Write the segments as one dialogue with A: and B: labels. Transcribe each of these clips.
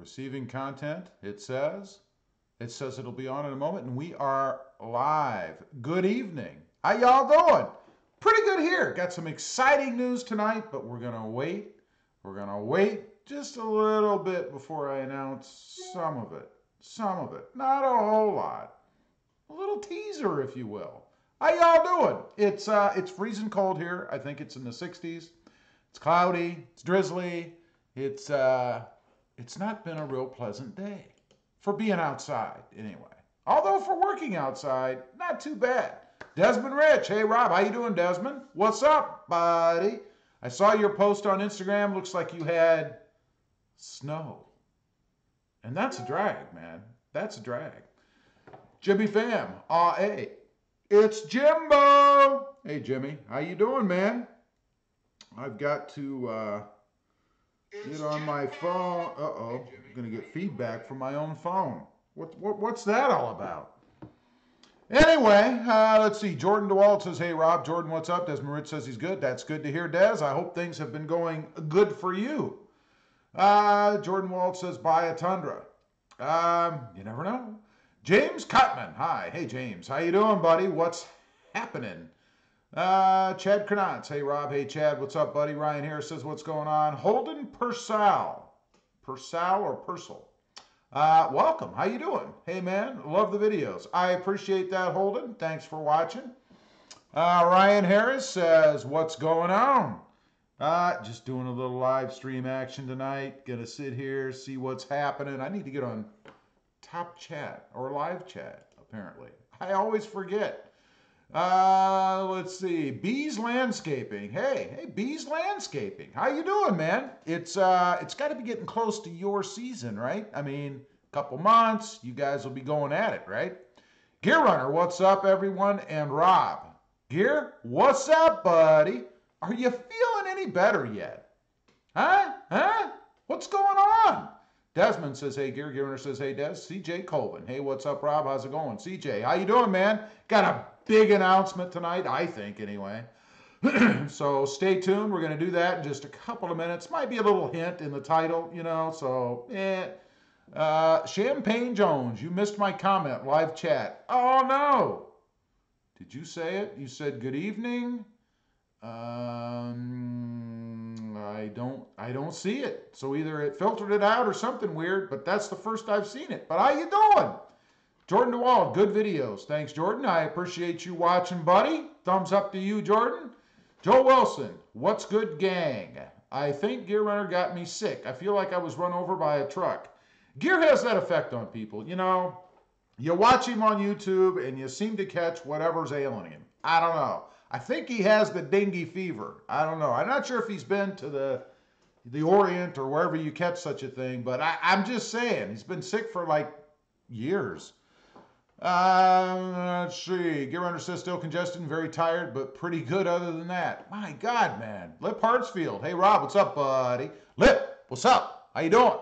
A: Receiving content, it says. It says it'll be on in a moment, and we are live. Good evening. How y'all doing? Pretty good here. Got some exciting news tonight, but we're going to wait. We're going to wait just a little bit before I announce some of it. Some of it. Not a whole lot. A little teaser, if you will. How y'all doing? It's freezing cold here. I think it's in the 60s. It's cloudy. It's drizzly. It's not been a real pleasant day for being outside, anyway. Although for working outside, not too bad. Desmond Rich, hey Rob, how you doing, Desmond? What's up, buddy? I saw your post on Instagram. Looks like you had snow, and that's a drag, man. That's a drag. Jimmy Fam, hey, it's Jimbo. Hey Jimmy, how you doing, man? I've got to get on my phone. Uh-oh, I'm gonna get feedback from my own phone. What's that all about? Anyway, let's see. Jordan DeWalt says, hey Rob. Jordan, what's up? Desmond Rich says he's good. That's good to hear, Des. I hope things have been going good for you. Jordan Walt says, buy a Tundra. You never know. James Cutman, hi. Hey James, how you doing, buddy? What's happening? Chad Kranatz, hey Rob. Hey Chad, what's up, buddy? Ryan Harris says, what's going on? Holden Purcell or Purcell. Welcome. How you doing? Hey man, love the videos. I appreciate that, Holden. Thanks for watching. Ryan Harris says, what's going on? Just doing a little live stream action tonight. Gonna sit here, see what's happening. I need to get on top chat or live chat, apparently. I always forget. Let's see. Bees Landscaping. Hey, Bees Landscaping. How you doing, man? It's got to be getting close to your season, right? I mean, a couple months, you guys will be going at it, right? Gear Runner, what's up, everyone? And Rob. Gear, what's up, buddy? Are you feeling any better yet? Huh? What's going on? Desmond says, hey, Gear. Gear Runner says, hey, Des. CJ Colvin. Hey, what's up, Rob? How's it going? CJ, how you doing, man? Got a big announcement tonight, I think, anyway. So stay tuned. We're going to do that in just a couple of minutes. Might be a little hint in the title, you know, so, Champagne Jones, you missed my comment, live chat. Oh, no. Did you say it? You said good evening. I don't see it. So either it filtered it out or something weird, but that's the first I've seen it. But how you doing? Jordan DeWald, good videos. Thanks, Jordan. I appreciate you watching, buddy. Thumbs up to you, Jordan. Joe Wilson, what's good, gang? I think Gear Runner got me sick. I feel like I was run over by a truck. Gear has that effect on people. You know, you watch him on YouTube and you seem to catch whatever's ailing him. I don't know. I think he has the dengue fever. I don't know. I'm not sure if he's been to the Orient or wherever you catch such a thing, but I'm just saying, he's been sick for like years. Let's see. Gear Runner says still congested and very tired, but pretty good other than that. My God, man. Lip Hartsfield. Hey, Rob, what's up, buddy? Lip, what's up? How you doing?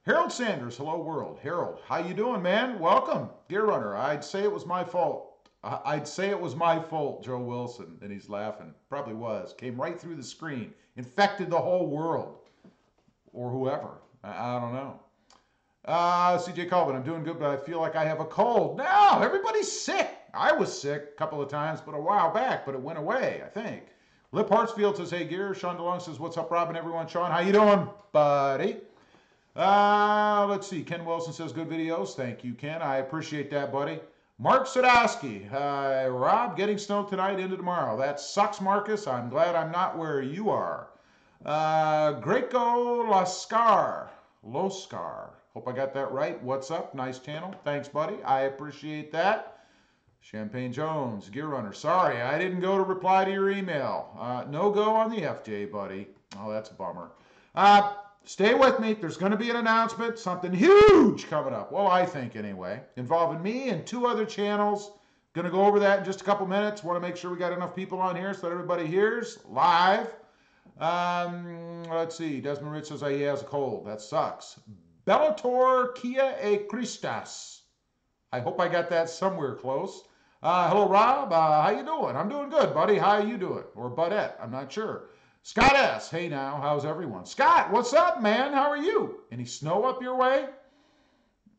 A: Harold Sanders, hello, world. Harold, how you doing, man? Welcome. Gear Runner, I'd say it was my fault. Joe Wilson. And he's laughing. Probably was. Came right through the screen. Infected the whole world. Or whoever. I don't know. CJ Colvin, I'm doing good, but I feel like I have a cold. No, everybody's sick. I was sick a couple of times, but a while back, but it went away, I think. Lip Hartsfield says, hey, Gear. Sean DeLong says, what's up, Robin, everyone? Sean, how you doing, buddy? Let's see. Ken Wilson says, good videos. Thank you, Ken. I appreciate that, buddy. Mark Sadowski, Rob, getting snow tonight into tomorrow. That sucks, Marcus. I'm glad I'm not where you are. Greco Loscar. Hope I got that right. What's up? Nice channel. Thanks, buddy. I appreciate that. Champagne Jones, Gear Runner. Sorry, I didn't go to reply to your email. No go on the FJ, buddy. Oh, that's a bummer. Stay with me. There's going to be an announcement. Something huge coming up. Well, I think anyway. Involving me and 2 other channels. Going to go over that in just a couple minutes. Want to make sure we got enough people on here so that everybody hears live. Let's see. Desmond Rich says he has a cold. That sucks. Bellator Kia e Christas. I hope I got that somewhere close. Hello, Rob. How you doing? I'm doing good, buddy. How you doing? Or Budette. I'm not sure. Scott S. Hey now, how's everyone? Scott, what's up, man? How are you? Any snow up your way?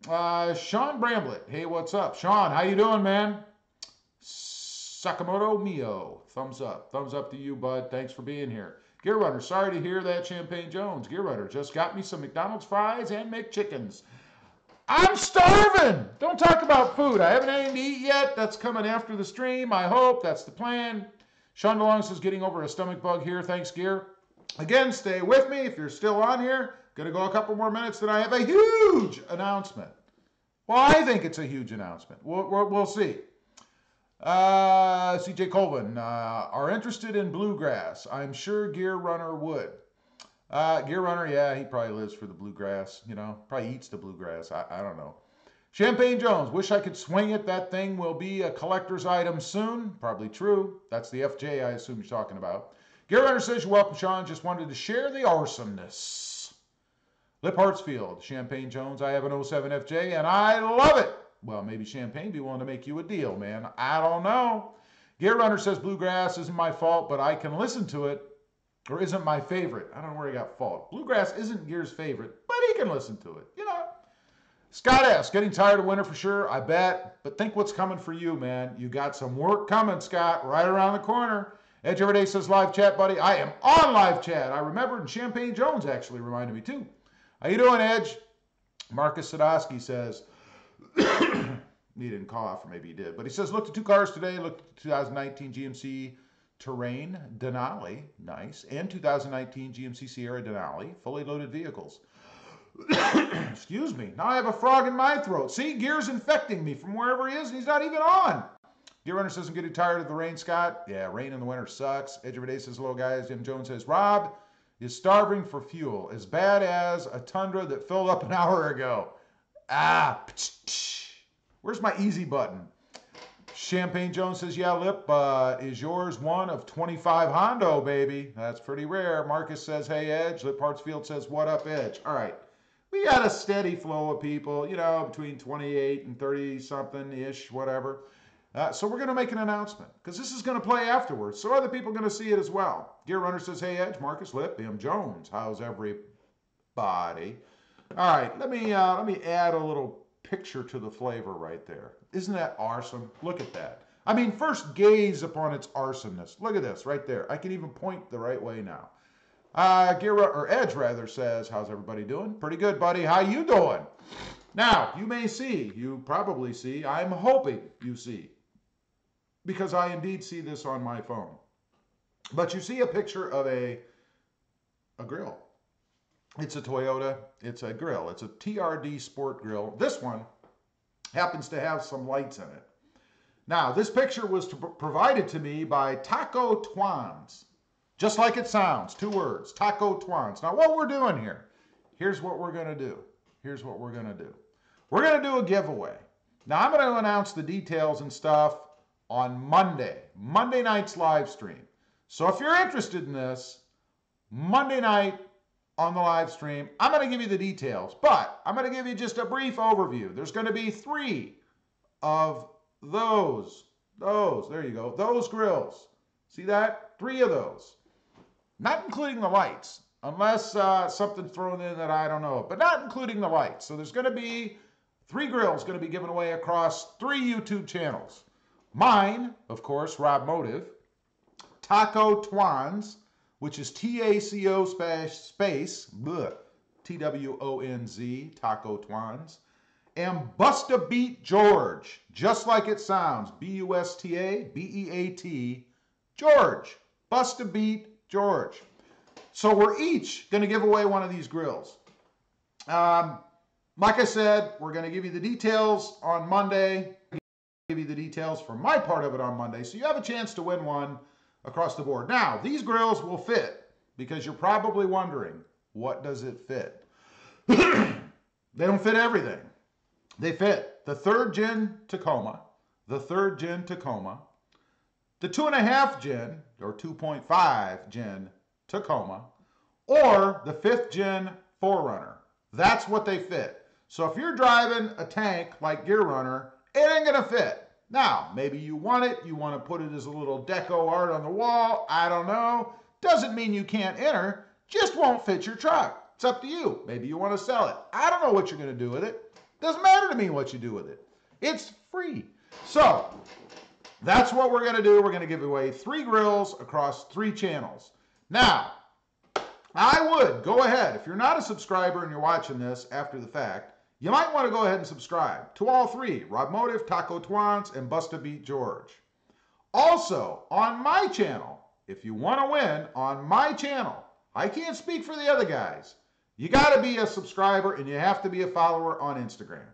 A: Sean Bramblett. Hey, what's up? Sean, how you doing, man? Sakamoto Mio. Thumbs up. Thumbs up to you, bud. Thanks for being here. Gear Runner, sorry to hear that, Champagne Jones. Gear Runner just got me some McDonald's fries and McChickens. I'm starving. Don't talk about food. I haven't had anything to eat yet. That's coming after the stream. I hope that's the plan. Sean DeLong says getting over a stomach bug here. Thanks, Gear. Again, stay with me if you're still on here. Going to go a couple more minutes, then I have a huge announcement. Well, I think it's a huge announcement. We'll see. CJ Colvin, are interested in bluegrass. I'm sure Gear Runner would. Gear Runner, yeah, he probably lives for the bluegrass, you know, probably eats the bluegrass. I don't know. Champagne Jones, wish I could swing it. That thing will be a collector's item soon. Probably true. That's the FJ I assume you're talking about. Gear Runner says, you're welcome, Sean. Just wanted to share the awesomeness. Lip Hartsfield, Champagne Jones, I have an 07 FJ and I love it. Well, maybe Champagne be willing to make you a deal, man. I don't know. Gear Runner says bluegrass isn't my fault, but I can listen to it. Or isn't my favorite. I don't know where he got fault. Bluegrass isn't Gear's favorite, but he can listen to it, you know. Scott S., getting tired of winter for sure, I bet. But think what's coming for you, man. You got some work coming, Scott, right around the corner. Edge Everyday says live chat, buddy. I am on live chat. I remembered, and Champagne Jones actually reminded me too. How you doing, Edge? Marcus Sadowski says, he didn't cough, or maybe he did, but he says, looked at two cars today, looked at 2019 GMC Terrain Denali, nice, and 2019 GMC Sierra Denali, fully loaded vehicles. Excuse me, now I have a frog in my throat. See, Gear's infecting me from wherever he is, and he's not even on. Gear Runner says, I'm getting tired of the rain, Scott. Yeah, rain in the winter sucks. Edge Every Day says, hello, guys. Jim Jones says, Rob is starving for fuel, as bad as a Tundra that filled up an hour ago. Where's my easy button? Champagne Jones says, yeah, Lip, is yours one of 25 Hondo, baby? That's pretty rare. Marcus says, hey, Edge. Lip Hartsfield says, what up, Edge? All right. We got a steady flow of people, you know, between 28 and 30-something-ish, whatever. So we're going to make an announcement, because this is going to play afterwards, so other people are going to see it as well. Gear Runner says, hey, Edge, Marcus, Lip, M. Jones. How's everybody? All right, let me add a little picture to the flavor right there. Isn't that awesome? Look at that. I mean, first gaze upon its awesomeness. Look at this right there. I can even point the right way now. Edge rather says, how's everybody doing? Pretty good, buddy. How you doing? Now, you probably see, I'm hoping you see, because I indeed see this on my phone. But you see a picture of a grill. It's a Toyota. It's a grill. It's a TRD Sport Grill. This one happens to have some lights in it. Now, this picture was provided to me by Taco Twonz. Just like it sounds, 2 words, Taco Twonz. Now, what we're doing here, here's what we're going to do. Here's what we're going to do. We're going to do a giveaway. Now, I'm going to announce the details and stuff on Monday night's live stream. So if you're interested in this, Monday night on the live stream, I'm going to give you the details, but I'm going to give you just a brief overview. There's going to be 3 of those, there you go, those grills. See that? 3 of those. Not including the lights, unless something's thrown in that I don't know, but not including the lights. So there's going to be 3 grills going to be given away across 3 YouTube channels. Mine, of course, RobMotive, Taco Twonz, which is TACO space, TWONZ, Taco Twonz, and Bustabeat George, just like it sounds, BUSTABEAT, George, Bustabeat George. So we're each going to give away one of these grills. Like I said, we're going to give you the details on Monday. Give you the details for my part of it on Monday, so you have a chance to win one across the board. Now, these grills will fit, because you're probably wondering, what does it fit? They don't fit everything. They fit the 3rd Gen Tacoma, the 2.5 Gen, or 2.5 Gen Tacoma, or the 5th Gen 4Runner. That's what they fit. So if you're driving a tank like Gear Runner, it ain't going to fit. Now, maybe you want it. You want to put it as a little deco art on the wall. I don't know. Doesn't mean you can't enter, just won't fit your truck. It's up to you. Maybe you want to sell it. I don't know what you're going to do with it. Doesn't matter to me what you do with it. It's free. So that's what we're going to do. We're going to give away 3 grills across 3 channels. Now, I would go ahead, if you're not a subscriber and you're watching this after the fact, you might want to go ahead and subscribe to all 3, RobMotive, Taco Twonz, and Bustabeat George. Also, on my channel, if you want to win on my channel, I can't speak for the other guys. You got to be a subscriber and you have to be a follower on Instagram.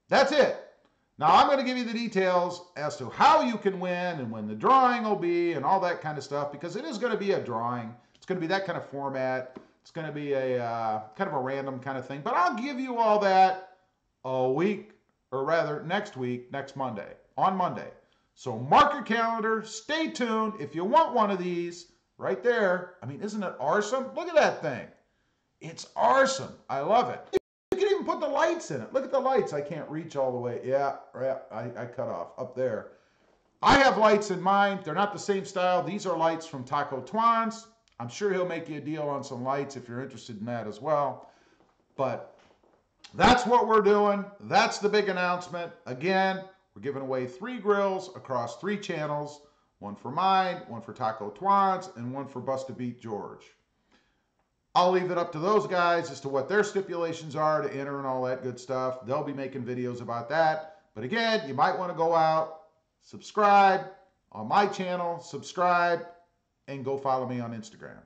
A: That's it. Now, I'm going to give you the details as to how you can win and when the drawing will be and all that kind of stuff, because it is going to be a drawing. It's going to be that kind of format. It's going to be a kind of a random kind of thing. But I'll give you all that a week, or rather next week, next Monday, on Monday. So mark your calendar. Stay tuned. If you want one of these, right there. I mean, isn't it awesome? Look at that thing. It's awesome. I love it. You can even put the lights in it. Look at the lights. I can't reach all the way. Yeah, I cut off up there. I have lights in mine. They're not the same style. These are lights from Taco Twonz. I'm sure he'll make you a deal on some lights if you're interested in that as well. But that's what we're doing. That's the big announcement. Again, we're giving away 3 grills across 3 channels. One for mine, one for Taco Twonz, and one for Bustabeat George. I'll leave it up to those guys as to what their stipulations are to enter and all that good stuff. They'll be making videos about that. But again, you might want to go out, subscribe on my channel, subscribe, and go follow me on Instagram.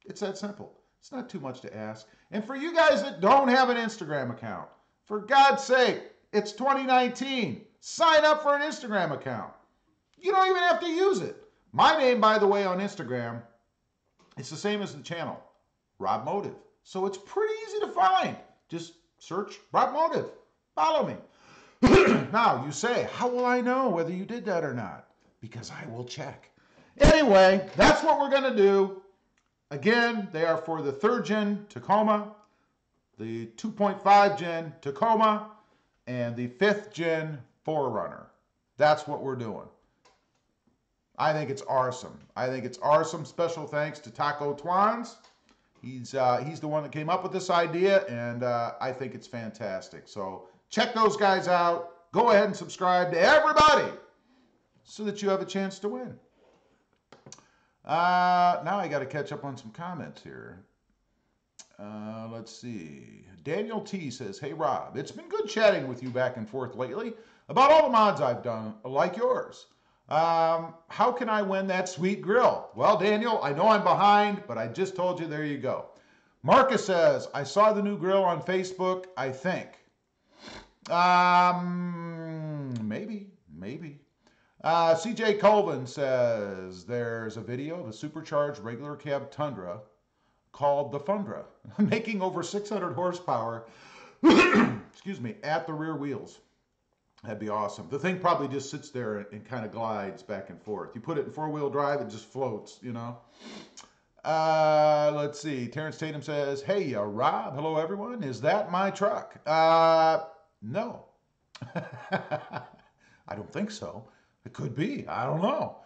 A: It's that simple. It's not too much to ask. And for you guys that don't have an Instagram account, for God's sake, it's 2019. Sign up for an Instagram account. You don't even have to use it. My name, by the way, on Instagram, it's the same as the channel. RobMotive. So it's pretty easy to find. Just search RobMotive. Follow me. Now, you say, how will I know whether you did that or not? Because I will check. Anyway, that's what we're going to do. Again, they are for the 3rd gen Tacoma, the 2.5 gen Tacoma, and the 5th gen 4Runner. That's what we're doing. I think it's awesome. I think it's awesome. Special thanks to Taco Twonz. He's the one that came up with this idea, and I think it's fantastic. So check those guys out. Go ahead and subscribe to everybody so that you have a chance to win. Now I got to catch up on some comments here. Let's see. Daniel T says, hey, Rob, it's been good chatting with you back and forth lately about all the mods I've done, like yours. How can I win that sweet grill? Well, Daniel, I know I'm behind, but I just told you, there you go. Marcus says, I saw the new grill on Facebook, I think. Maybe. CJ Colvin says, there's a video of a supercharged regular cab Tundra called the Fundra, making over 600 horsepower, excuse me, at the rear wheels. That'd be awesome. The thing probably just sits there and kind of glides back and forth. You put it in 4-wheel drive, it just floats, you know. Let's see. Terrence Tatum says, hey, Rob, hello, everyone. Is that my truck? No. I don't think so. It could be. I don't know.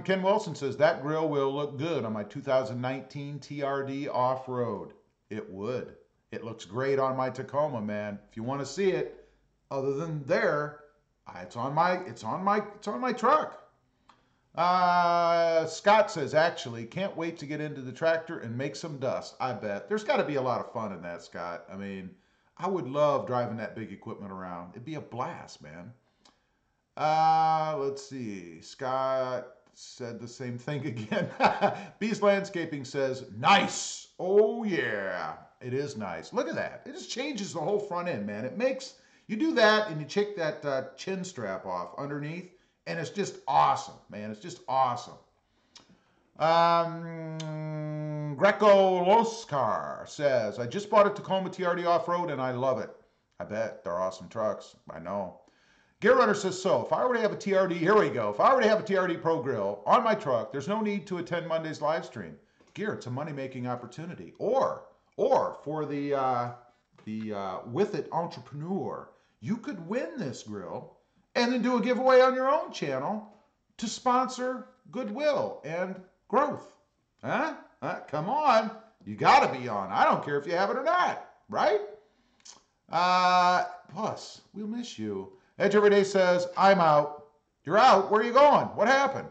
A: Ken Wilson says, that grill will look good on my 2019 TRD off-road. It would. It looks great on my Tacoma, man. If you want to see it, other than there, it's on my truck. Scott says, actually, can't wait to get into the tractor and make some dust. I bet. There's got to be a lot of fun in that, Scott. I mean, I would love driving that big equipment around. It'd be a blast, man. Let's see. Scott said the same thing again. Beast Landscaping says, nice. Oh, yeah. It is nice. Look at that. It just changes the whole front end, man. It makes... You do that and you check that chin strap off underneath, and it's just awesome, man. It's just awesome. Greco Loscar says, I just bought a Tacoma TRD off-road and I love it. I bet. They're awesome trucks. I know. Gear Runner says, so if I were to have a TRD, here we go. If I were to have a TRD Pro Grill on my truck, there's no need to attend Monday's live stream. Gear, it's a money-making opportunity. Or for the With It entrepreneur, you could win this grill and then do a giveaway on your own channel to sponsor Goodwill and growth. Huh? Come on. You got to be on. I don't care if you have it or not, right? Plus, we'll miss you. Edge Everyday says, I'm out. You're out? Where are you going? What happened?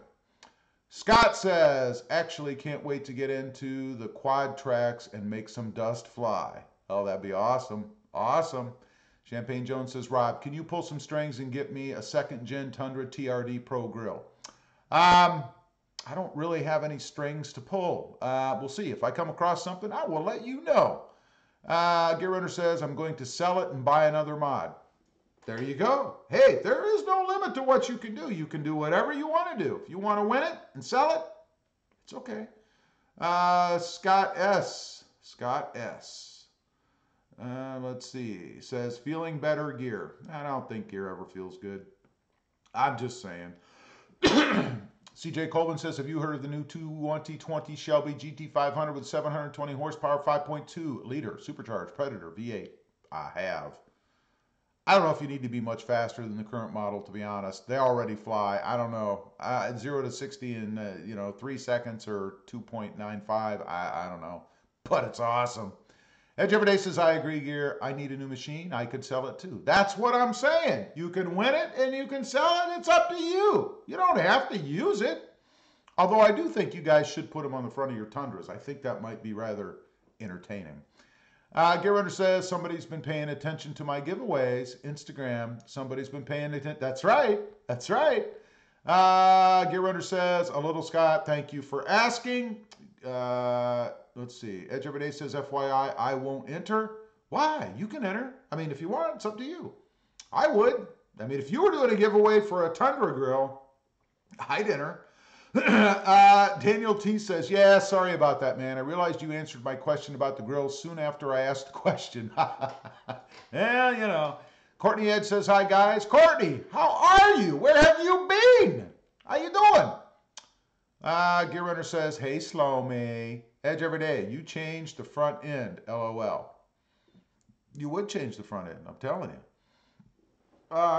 A: Scott says, actually can't wait to get into the quad tracks and make some dust fly. Oh, that'd be awesome. Awesome. Champagne Jones says, Rob, can you pull some strings and get me a second gen Tundra TRD Pro grill? I don't really have any strings to pull. We'll see. If I come across something, I will let you know. Gear Runner says, I'm going to sell it and buy another mod. There you go. Hey, there is no limit to what you can do. You can do whatever you want to do. If you want to win it and sell it, it's okay. Scott S. Let's see. Says, feeling better, Gear. I don't think Gear ever feels good. I'm just saying. CJ Colvin says, have you heard of the new 2020 Shelby GT500 with 720 horsepower, 5.2 liter supercharged Predator V8? I have. I don't know if you need to be much faster than the current model, to be honest. They already fly. I don't know. 0 to 60 in 3 seconds or 2.95. I don't know. But it's awesome. Edge Everyday says, I agree, Gear. I need a new machine. I could sell it too. That's what I'm saying. You can win it and you can sell it. It's up to you. You don't have to use it. Although I do think you guys should put them on the front of your Tundras. I think that might be rather entertaining. Gear Runner says, somebody's been paying attention to my giveaways. Instagram, somebody's been paying attention. That's right. That's right. Gear Runner says, a little Scott, thank you for asking. Let's see. Edge Everyday says, FYI, I won't enter. Why? You can enter. I mean, if you want, it's up to you. I would. I mean, if you were doing a giveaway for a Tundra grill, I'd enter. Daniel T says, yeah, sorry about that, man. I realized you answered my question about the grill soon after I asked the question. Yeah, you know. Courtney Ed says, hi, guys. Courtney, how are you? Where have you been? How you doing? Gear Runner says, hey, Slow-Me. Edge Everyday, you changed the front end, LOL. You would change the front end, I'm telling you.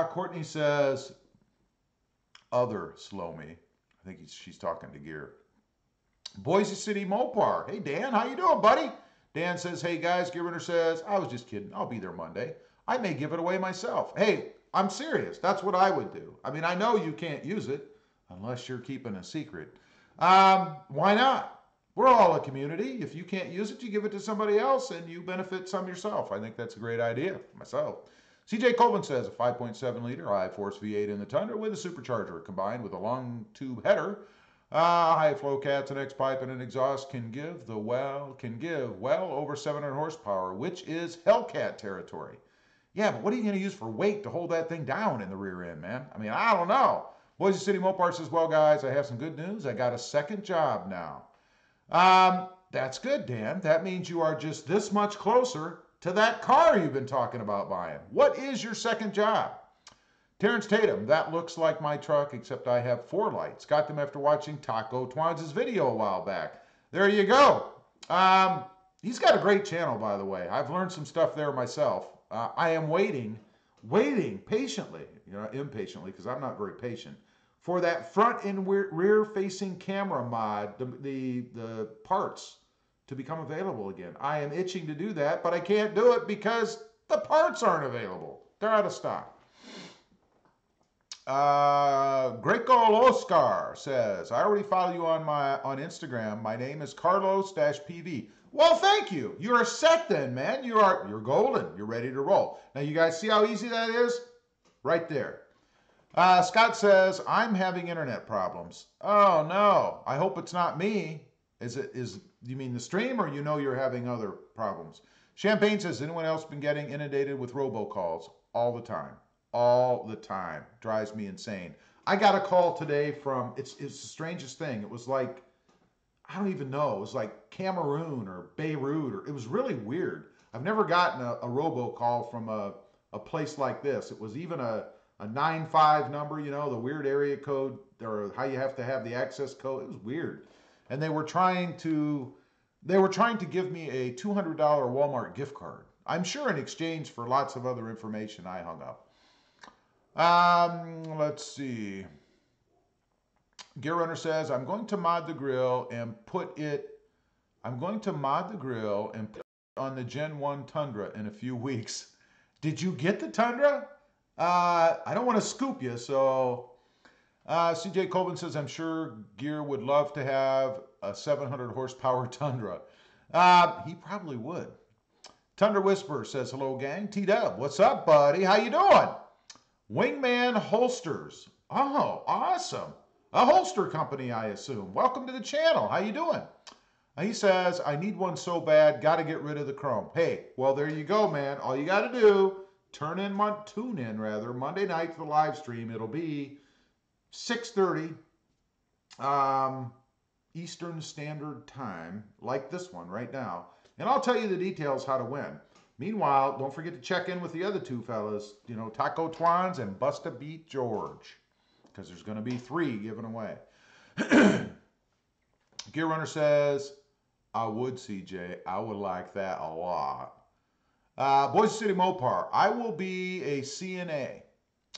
A: Courtney says, other Slow-Me. I think she's talking to Gear. Boise City Mopar. Hey, Dan, how you doing, buddy? Dan says, hey, guys. Gear Runner says, I was just kidding. I'll be there Monday. I may give it away myself. Hey, I'm serious. That's what I would do. I mean, I know you can't use it unless you're keeping a secret. Why not? We're all a community. If you can't use it, you give it to somebody else and you benefit some yourself. I think that's a great idea myself. CJ Colvin says a 5.7 liter I-Force V8 in the Tundra with a supercharger combined with a long tube header, high flow cats, an X-pipe, and an exhaust can give well over 700 horsepower, which is Hellcat territory. Yeah, but what are you going to use for weight to hold that thing down in the rear end, man? I mean, I don't know. Boise City Mopar says, well, guys, I have some good news. I got a second job now. That's good, Dan. That means you are just this much closer to that car you've been talking about buying. What is your second job? Terrence Tatum, that looks like my truck, except I have 4 lights. Got them after watching Taco Twonz' video a while back. There you go. He's got a great channel, by the way. I've learned some stuff there myself. I am waiting patiently, impatiently, because I'm not very patient, for that front and rear-facing camera mod, the parts, to become available again. I am itching to do that, but I can't do it because the parts aren't available. They're out of stock. Greco Oscar says, I already follow you on Instagram. My name is Carlos-PV. Well, thank you. You're set then, man. You're golden. You're ready to roll. Now, you guys see how easy that is? Right there. Scott says, I'm having internet problems. Oh, no. I hope it's not me. You mean the stream, or you're having other problems? Champagne says, anyone else been getting inundated with robocalls? All the time. All the time. Drives me insane. I got a call today from, it's the strangest thing. It was like, I don't even know. It was like Cameroon or Beirut, it was really weird. I've never gotten a robocall from a place like this. It was even a 95 number, the weird area code, or how you have to have the access code. It was weird. And they were trying to give me a $200 Walmart gift card. I'm sure in exchange for lots of other information. I hung up. Let's see. Gear Runner says, I'm going to mod the grill and put it on the Gen 1 Tundra in a few weeks. Did you get the Tundra? I don't want to scoop you, so CJ Colvin says, I'm sure Gear would love to have a 700 horsepower Tundra. He probably would. Tundra Whisperer says, hello gang. T-Dub, what's up, buddy? How you doing? Wingman Holsters. Oh, awesome. A holster company, I assume. Welcome to the channel. How you doing? He says, I need one so bad, got to get rid of the chrome. Hey, well, there you go, man. All you got to do, tune in Monday night to the live stream. It'll be 6:30 Eastern Standard Time, like this one right now. And I'll tell you the details how to win. Meanwhile, don't forget to check in with the other two fellas, you know, Taco Twonz and Bustabeat George, because there's going to be 3 given away. Gear Runner says, I would, CJ. I would like that a lot. Boise City Mopar. I will be a CNA.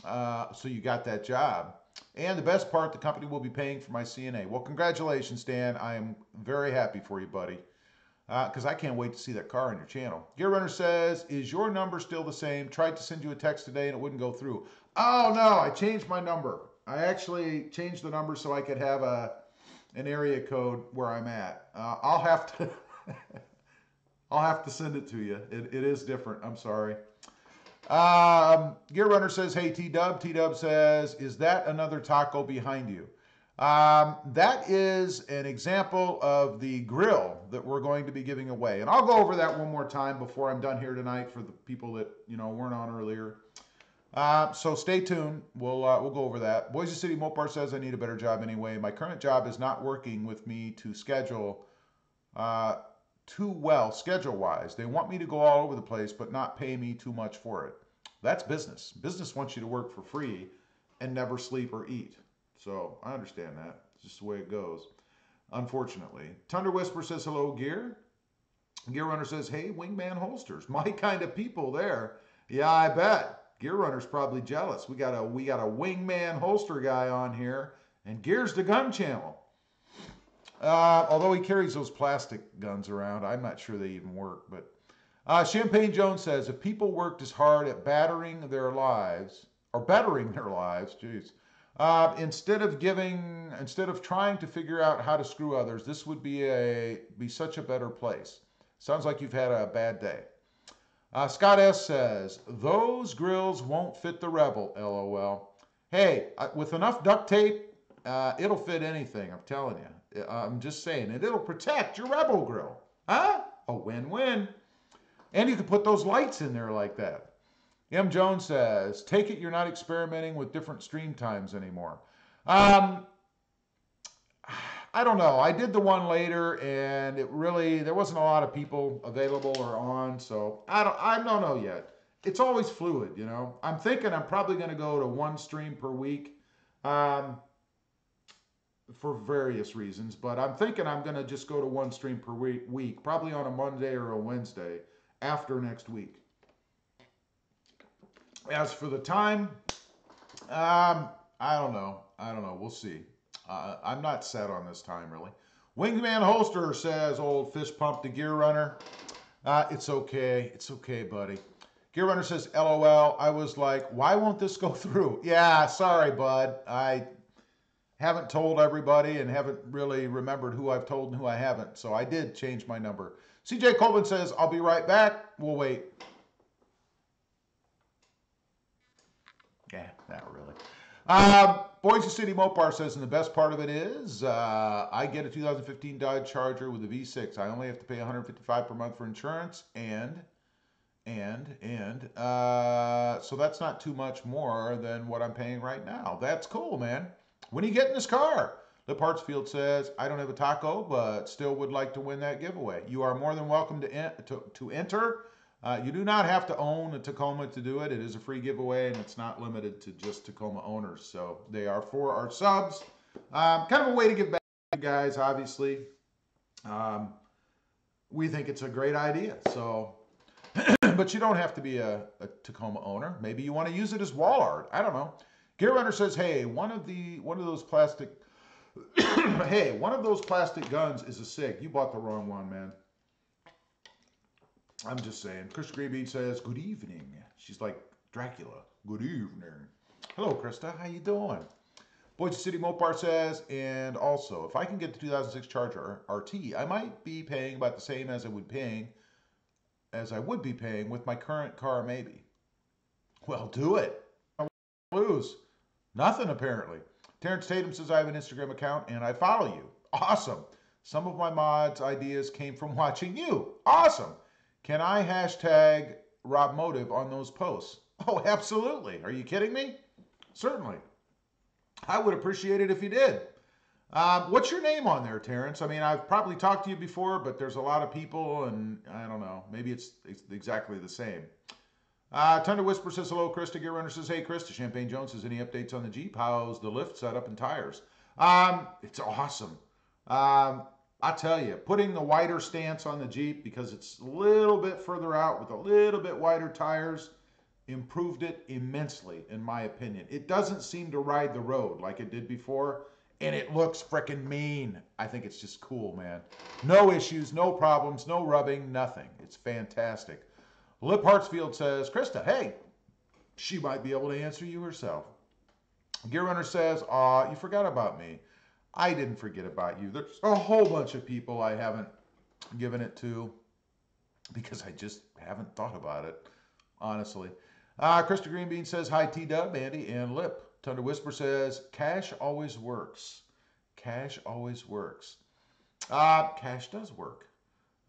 A: So you got that job. And the best part, the company will be paying for my CNA. Well, congratulations, Dan. I am very happy for you, buddy. Because I can't wait to see that car on your channel. Gear Runner says, is your number still the same? Tried to send you a text today and it wouldn't go through. Oh, no, I changed my number. I actually changed the number so I could have an area code where I'm at. I'll have to send it to you. It is different. I'm sorry. Gear Runner says, hey, T-Dub. T-Dub says, is that another taco behind you? That is an example of the grill that we're going to be giving away. And I'll go over that one more time before I'm done here tonight for the people that, you know, weren't on earlier. So stay tuned. We'll go over that. Boise City Mopar says, I need a better job anyway. My current job is not working with me to schedule too well schedule-wise. They want me to go all over the place, but not pay me too much for it. That's business. Business wants you to work for free and never sleep or eat. So I understand that. It's just the way it goes, unfortunately. Tundra Whisper says, hello, Gear. Gear Runner says, hey, Wingman Holsters. My kind of people there. Yeah, I bet. Gear Runner's probably jealous. We got a Wingman holster guy on here, and Gear's the gun channel. Although he carries those plastic guns around, I'm not sure they even work. But Champagne Jones says, if people worked as hard at bettering their lives, geez, instead of trying to figure out how to screw others, this would be such a better place. Sounds like you've had a bad day. Scott S says, those grills won't fit the Rebel, LOL. Hey, with enough duct tape, it'll fit anything, I'm telling you. I'm just saying, and it'll protect your Rebel grill. Huh? A win-win. And you can put those lights in there like that. M. Jones says, take it you're not experimenting with different stream times anymore. I don't know. I did the one later, and there wasn't a lot of people available or on, so I don't know yet. It's always fluid, you know. I'm thinking I'm probably going to go to 1 stream per week for various reasons, but I'm thinking I'm going to just go to 1 stream per week, probably on a Monday or a Wednesday after next week. As for the time, I don't know. We'll see. I'm not set on this time, really. Wingman Holster says, old fist pump to Gear Runner. It's okay. It's okay, buddy. Gear Runner says, LOL. I was like, why won't this go through? Yeah, sorry, bud. I haven't told everybody and haven't really remembered who I've told and who I haven't. So I did change my number. CJ Colvin says, I'll be right back. We'll wait. Yeah, not really. Boise City Mopar says, and the best part of it is, I get a 2015 Dodge Charger with a V6. I only have to pay $155 per month for insurance, so that's not too much more than what I'm paying right now. That's cool, man. When are you getting this car? Lip Hartsfield says, I don't have a taco, but still would like to win that giveaway. You are more than welcome to enter. You do not have to own a Tacoma to do it. It is a free giveaway, and it's not limited to just Tacoma owners. So they are for our subs. Kind of a way to give back to you guys, obviously. We think it's a great idea. So, but you don't have to be a Tacoma owner. Maybe you want to use it as wall art. I don't know. Gear Runner says, hey, one of those plastic Hey, one of those plastic guns is a SIG. You bought the wrong one, man. I'm just saying. Krista Greenbean says, good evening. She's like Dracula. Good evening. Hello, Krista. How you doing? Boise City Mopar says, and also, if I can get the 2006 Charger RT, I might be paying about the same as I would be paying with my current car, maybe. Well, do it. Lose. Nothing, apparently. Terrence Tatum says, I have an Instagram account and I follow you. Awesome. Some of my mods ideas came from watching you. Awesome. Can I hashtag RobMotive on those posts? Oh, absolutely. Are you kidding me? Certainly. I would appreciate it if you did. What's your name on there, Terrence? I mean, I've probably talked to you before, but there's a lot of people, and I don't know. Maybe it's exactly the same. Tundra Whisper says, hello, Krista. Gear Runner says, hey, Krista. Champagne Jones says, any updates on the Jeep? How's the lift setup and tires? It's awesome. I tell you, putting the wider stance on the Jeep because it's a little bit further out with a little bit wider tires improved it immensely, in my opinion. It doesn't seem to ride the road like it did before, and it looks frickin' mean. I think it's just cool, man. No issues, no problems, no rubbing, nothing. It's fantastic. Lip Hartsfield says, Krista, hey, she might be able to answer you herself. Gear Runner says, you forgot about me. I didn't forget about you. There's a whole bunch of people I haven't given it to because I just haven't thought about it, honestly. Krista Greenbean says, hi, T-Dub, Andy, and Lip. Tundra Whisper says, cash always works. Cash always works. Cash does work.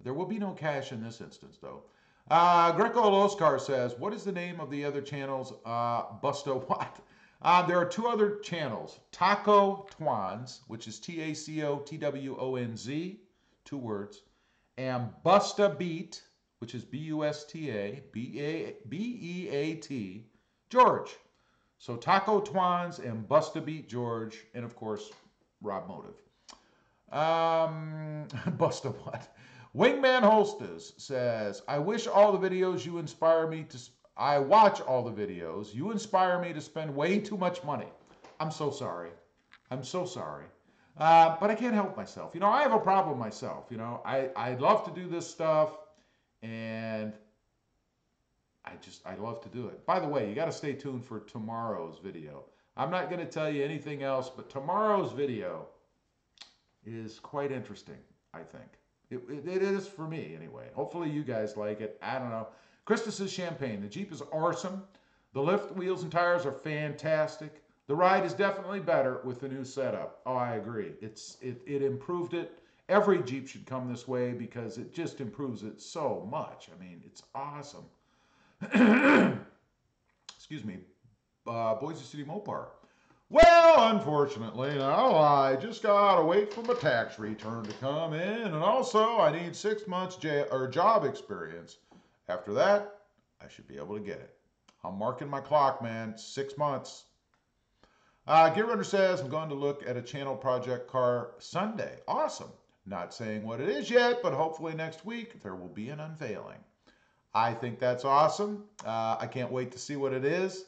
A: There will be no cash in this instance, though. Greco Loscar says, what is the name of the other channels? Busta what? There are two other channels. Twonz, which is Tacotwonz, 2 words, and Bustabeat, which is Bustabeat, George. So Twonz and Bustabeat George, and of course, RobMotive. Busta what? Wingman Holstas says, I wish all the videos you inspire me to... I watch all the videos. You inspire me to spend way too much money. I'm so sorry. I'm so sorry. But I can't help myself. You know, I have a problem myself. You know, I love to do this stuff, and I love to do it. By the way, you got to stay tuned for tomorrow's video. I'm not going to tell you anything else, but tomorrow's video is quite interesting, I think. It is for me, anyway. Hopefully you guys like it. I don't know. Krista says Champagne. The Jeep is awesome. The lift, wheels, and tires are fantastic. The ride is definitely better with the new setup. Oh, I agree. It improved it. Every Jeep should come this way because it just improves it so much. I mean, it's awesome. Excuse me. Boise City Mopar. Well, unfortunately, now I just gotta wait for my tax return to come in, and also I need 6 months job experience. After that, I should be able to get it. I'm marking my clock, man. 6 months. Gear Runner says, I'm going to look at a channel project car Sunday. Awesome. Not saying what it is yet, but hopefully next week there will be an unveiling. I think that's awesome. I can't wait to see what it is.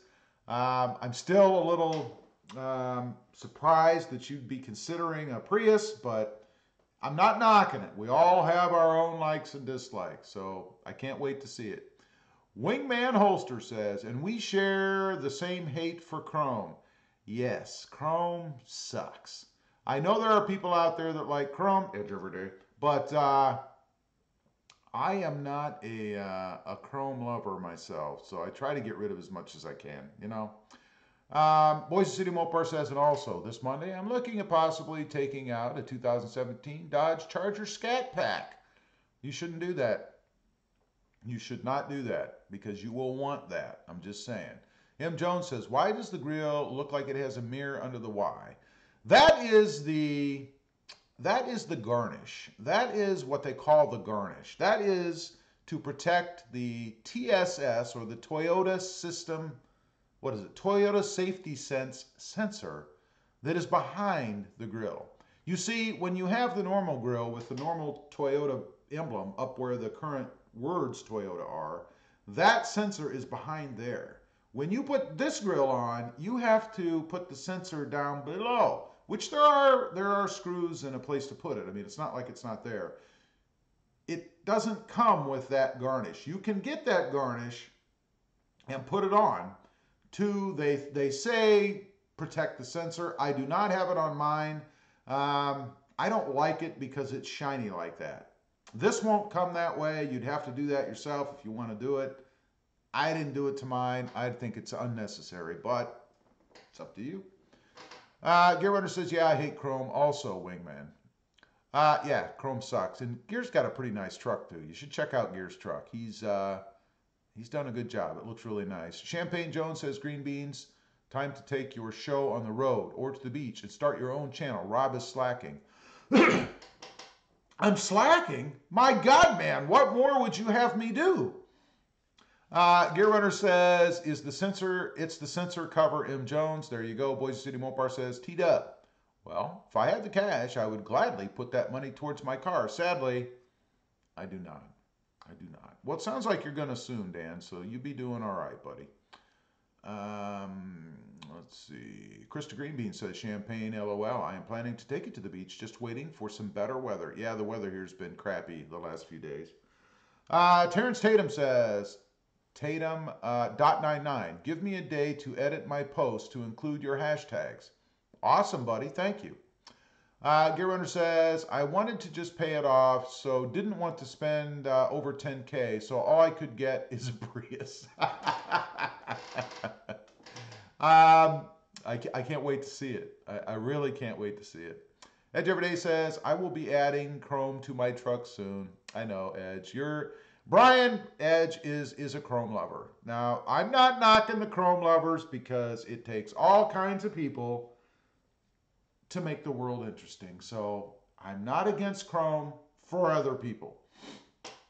A: I'm still a little surprised that you'd be considering a Prius, but I'm not knocking it. We all have our own likes and dislikes, so I can't wait to see it. Wingman Holster says, and we share the same hate for Chrome. Yes, Chrome sucks. I know there are people out there that like Chrome, edge over day, but I am not a Chrome lover myself, so I try to get rid of as much as I can, you know. Boise City Mopar says, and also this Monday, I'm looking at possibly taking out a 2017 Dodge Charger Scat Pack. You shouldn't do that. You should not do that because you will want that. I'm just saying. M. Jones says, why does the grill look like it has a mirror under the Y? That is the garnish. That is what they call the garnish. That is to protect the TSS, or the Toyota system. What is it? Toyota Safety Sense sensor that is behind the grill. You see, when you have the normal grill with the normal Toyota emblem up where the current words Toyota are, that sensor is behind there. When you put this grill on, you have to put the sensor down below, which there are screws and a place to put it. I mean, it's not like it's not there. It doesn't come with that garnish. You can get that garnish and put it on to, they say, protect the sensor. I do not have it on mine. I don't like it because it's shiny like that. This won't come that way. You'd have to do that yourself if you want to do it. I didn't do it to mine. I think it's unnecessary, but it's up to you. Gear Runner says, yeah, I hate Chrome. Also, Wingman. Yeah, Chrome sucks. And Gear's got a pretty nice truck, too. You should check out Gear's truck. He's done a good job. It looks really nice. Champagne Jones says, Green Beans, time to take your show on the road or to the beach and start your own channel. Rob is slacking. I'm slacking? My God, man, what more would you have me do? Gear Runner says, it's the sensor cover, M. Jones. There you go. Boise City Mopar says, T-Dub. Well, if I had the cash, I would gladly put that money towards my car. Sadly, I do not. I do not. Well, it sounds like you're going to soon, Dan, so you be doing all right, buddy. Let's see. Krista Greenbean says, Champagne, LOL. I am planning to take it to the beach, just waiting for some better weather. Yeah, the weather here's been crappy the last few days. Terrence Tatum says, Tatum, .99. Give me a day to edit my post to include your hashtags. Awesome, buddy. Thank you. Gear Runner says, I wanted to just pay it off, so didn't want to spend over 10K, so all I could get is a Prius. I can't wait to see it. I really can't wait to see it. Edge Everyday says, I will be adding Chrome to my truck soon. I know, Edge. Brian Edge is a Chrome lover. Now, I'm not knocking the Chrome lovers because it takes all kinds of people to make the world interesting. So I'm not against Chrome for other people.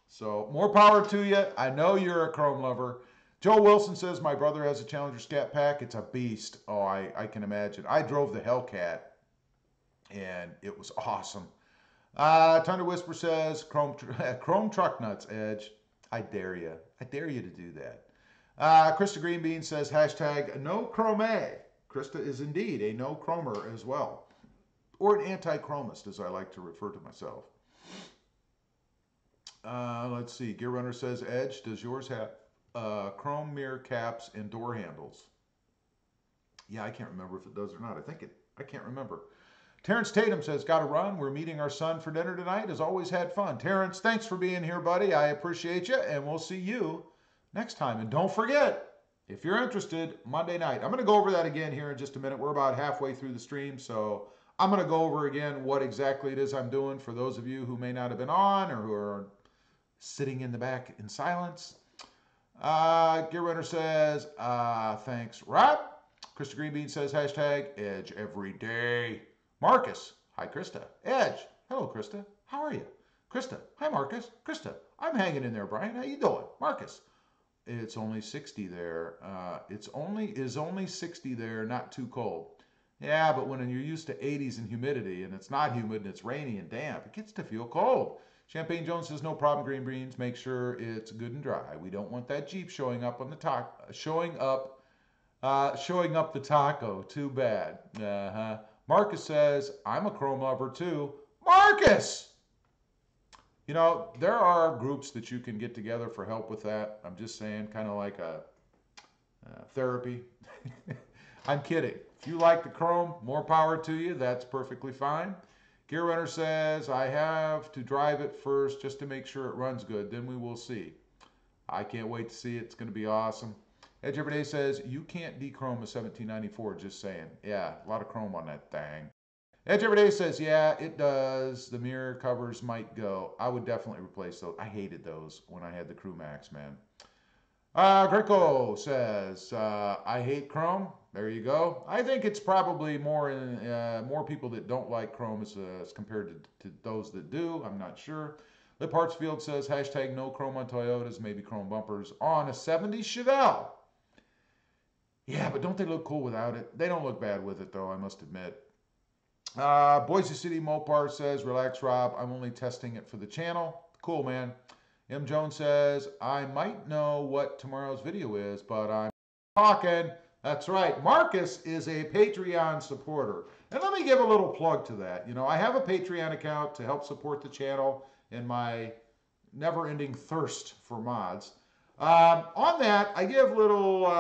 A: So more power to you. I know you're a Chrome lover. Joe Wilson says, my brother has a Challenger Scat Pack. It's a beast. Oh, I can imagine. I drove the Hellcat, and it was awesome. Thunder Whisper says, Chrome truck nuts, Edge. I dare you. I dare you to do that. Krista Greenbean says, hashtag no chrome. Krista is indeed a no chromer as well. Or an anti-chromist, as I like to refer to myself. Let's see. Gear Runner says, Edge, does yours have chrome mirror caps and door handles? Yeah, I can't remember if it does or not. I can't remember. Terrence Tatum says, got to run. We're meeting our son for dinner tonight. As always, had fun. Terrence, thanks for being here, buddy. I appreciate you, and we'll see you next time. And don't forget, if you're interested, Monday night. I'm going to go over that again here in just a minute. We're about halfway through the stream, so I'm going to go over again what exactly it is I'm doing for those of you who may not have been on or who are sitting in the back in silence. Gear Runner says, thanks, Rob. Krista Greenbean says, hashtag Edge every day. Marcus, hi, Krista. Edge, hello, Krista. How are you? Krista, hi, Marcus. Krista, I'm hanging in there, Brian. How you doing? Marcus, it's only 60 there. Is only 60 there, not too cold. Yeah, but when you're used to 80s and humidity, and it's not humid and it's rainy and damp, it gets to feel cold. Champagne Jones says, no problem, Green Beans. Make sure it's good and dry. We don't want that Jeep showing up on the showing up the taco. Too bad. Marcus says, I'm a Chrome lover too. Marcus! You know, there are groups that you can get together for help with that. I'm just saying, kind of like a therapy. I'm kidding. If you like the Chrome, more power to you. That's perfectly fine. Gear Runner says, I have to drive it first just to make sure it runs good. Then we will see. I can't wait to see it. It's going to be awesome. Edge Everyday says, you can't de-chrome a 1794, just saying. Yeah, a lot of chrome on that thing. Edge Everyday says, yeah, it does. The mirror covers might go. I would definitely replace those. I hated those when I had the Crew Max, man. Greco says, I hate chrome. There you go. I think it's probably more people that don't like chrome as compared to those that do. I'm not sure. Lip Hartsfield says, hashtag no chrome on Toyotas, maybe chrome bumpers on a 70 Chevelle. Yeah, but don't they look cool without it? They don't look bad with it, though, I must admit. Boise City Mopar says, relax, Rob. I'm only testing it for the channel. Cool, man. M. Jones says, I might know what tomorrow's video is, but I'm talking. That's right. Marcus is a Patreon supporter. And let me give a little plug to that. You know, I have a Patreon account to help support the channel and my never-ending thirst for mods. On that, I give little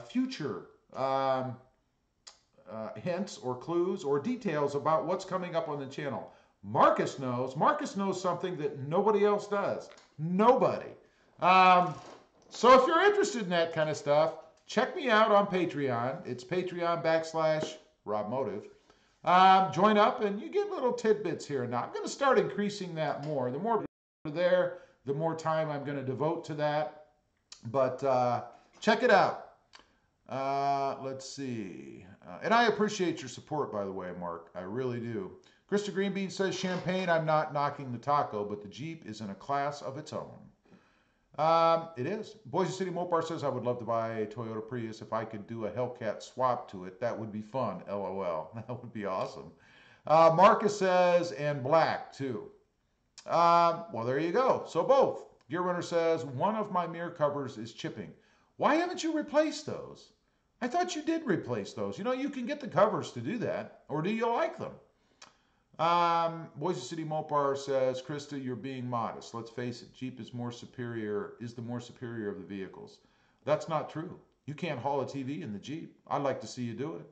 A: future hints or clues or details about what's coming up on the channel. Marcus knows. Marcus knows something that nobody else does. Nobody. So if you're interested in that kind of stuff, check me out on Patreon. It's Patreon.com/RobMotive. Join up and you get little tidbits here and now. I'm going to start increasing that more. The more there, the more time I'm going to devote to that. But check it out. Let's see. And I appreciate your support, by the way, Mark. I really do. Krista Greenbean says, Champagne, I'm not knocking the taco, but the Jeep is in a class of its own. It is. Boise City Mopar says, I would love to buy a Toyota Prius if I could do a Hellcat swap to it. That would be fun. LOL. That would be awesome. Marcus says, and black, too. Well, there you go. So both. Gear Runner says, one of my mirror covers is chipping. Why haven't you replaced those? I thought you did replace those. You know, you can get the covers to do that. Or do you like them? Boise City Mopar says, Krista, you're being modest. Let's face it, Jeep is the more superior of the vehicles. That's not true. You can't haul a TV in the Jeep. I'd like to see you do it.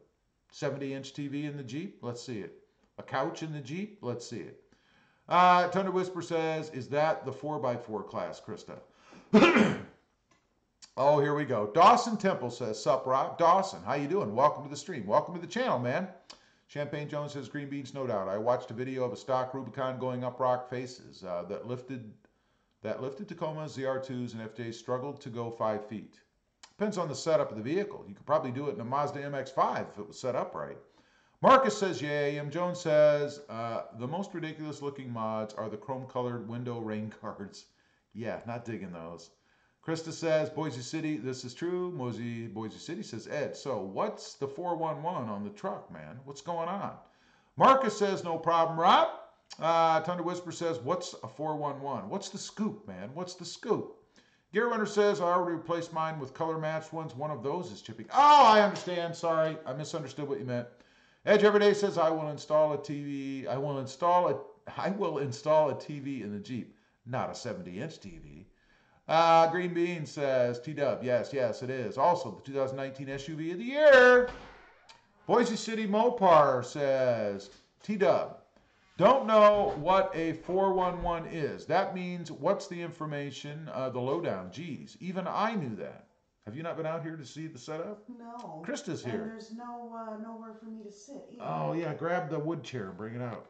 A: 70-inch TV in the Jeep? Let's see it. A couch in the Jeep? Let's see it. Tundra Whisper says, is that the 4x4 class, Krista? Oh, here we go. Dawson Temple says, sup, Rob? Dawson, how you doing? Welcome to the stream. Welcome to the channel, man. Champagne Jones says, green beans, no doubt. I watched a video of a stock Rubicon going up rock faces that lifted Tacomas, ZR2s, and FJs struggled to go 5 feet. Depends on the setup of the vehicle. You could probably do it in a Mazda MX-5 if it was set up right. Marcus says, yay. M. Jones says, the most ridiculous looking mods are the chrome-colored window rain guards. Yeah, not digging those. Krista says, Boise City, this is true. Boise City says, Ed, so what's the 411 on the truck, man? What's going on? Marcus says, no problem, Rob. Tundra Whisper says, what's a 411? What's the scoop, man? What's the scoop? Gear Runner says, I already replaced mine with color-matched ones. One of those is chipping. Oh, I understand. Sorry, I misunderstood what you meant. Edge Everyday says, I will install a TV in the Jeep, not a 70-inch TV. Green Bean says, T-Dub, yes, it is. Also, the 2019 SUV of the year. Boise City Mopar says, T-Dub, don't know what a 411 is. That means, what's the information, the lowdown? Geez, even I knew that. Have you not been out here to see the setup?
B: No.
A: Krista's here.
B: And there's nowhere for me to sit either.
A: Oh, yeah, grab the wood chair and bring it out.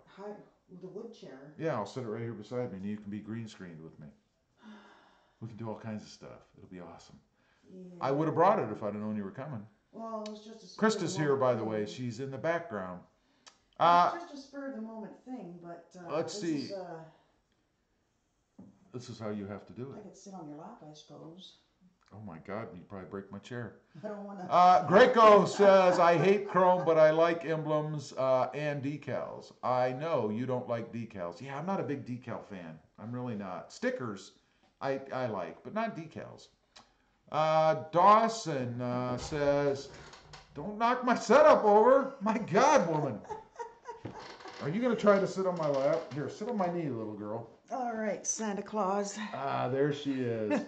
B: The wood chair?
A: Yeah, I'll sit it right here beside me and you can be green screened with me. We can do all kinds of stuff. It'll be awesome. Yeah. I would have brought it if I'd have known you were coming.
B: Well, it was just a
A: Krista's here, by the way. She's in the background.
B: It's just a spur of the moment thing, but
A: let's see. This is how you have to do it.
B: I could sit on your lap, I suppose.
A: Oh my God, you'd probably break my chair.
B: I don't want to.
A: Greco says, I hate chrome, but I like emblems and decals. I know you don't like decals. Yeah, I'm not a big decal fan. I'm really not. Stickers, I like, but not decals. Dawson says, don't knock my setup over. My God, woman. Are you going to try to sit on my lap? Here, sit on my knee, little girl.
B: All right, Santa Claus.
A: There she is.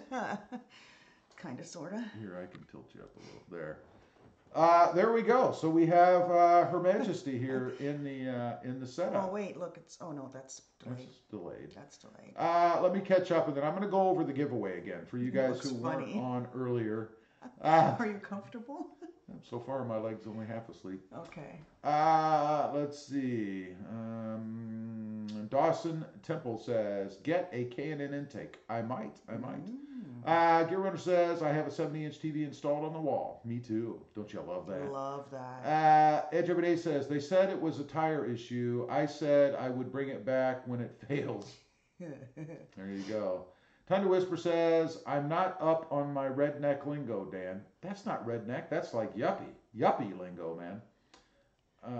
B: Kind of, sort of.
A: Here, I can tilt you up a little. There. There we go. So we have Her Majesty here in the setup.
B: Oh wait, look, oh no, that's delayed.
A: That's delayed.
B: That's delayed.
A: Let me catch up, and then I'm going to go over the giveaway again for you guys who weren't on earlier.
B: Are you comfortable?
A: So far, my leg's only half asleep.
B: Okay.
A: Let's see. Dawson Temple says, get a K&N intake. I might. Gear Runner says, I have a 70-inch TV installed on the wall. Me too. Don't you love that?
B: Love that.
A: Edge Everyday says, they said it was a tire issue. I said I would bring it back when it fails. There you go. Tundra Whisper says, I'm not up on my redneck lingo, Dan. That's not redneck. That's like yuppie. Yuppie lingo, man. Wait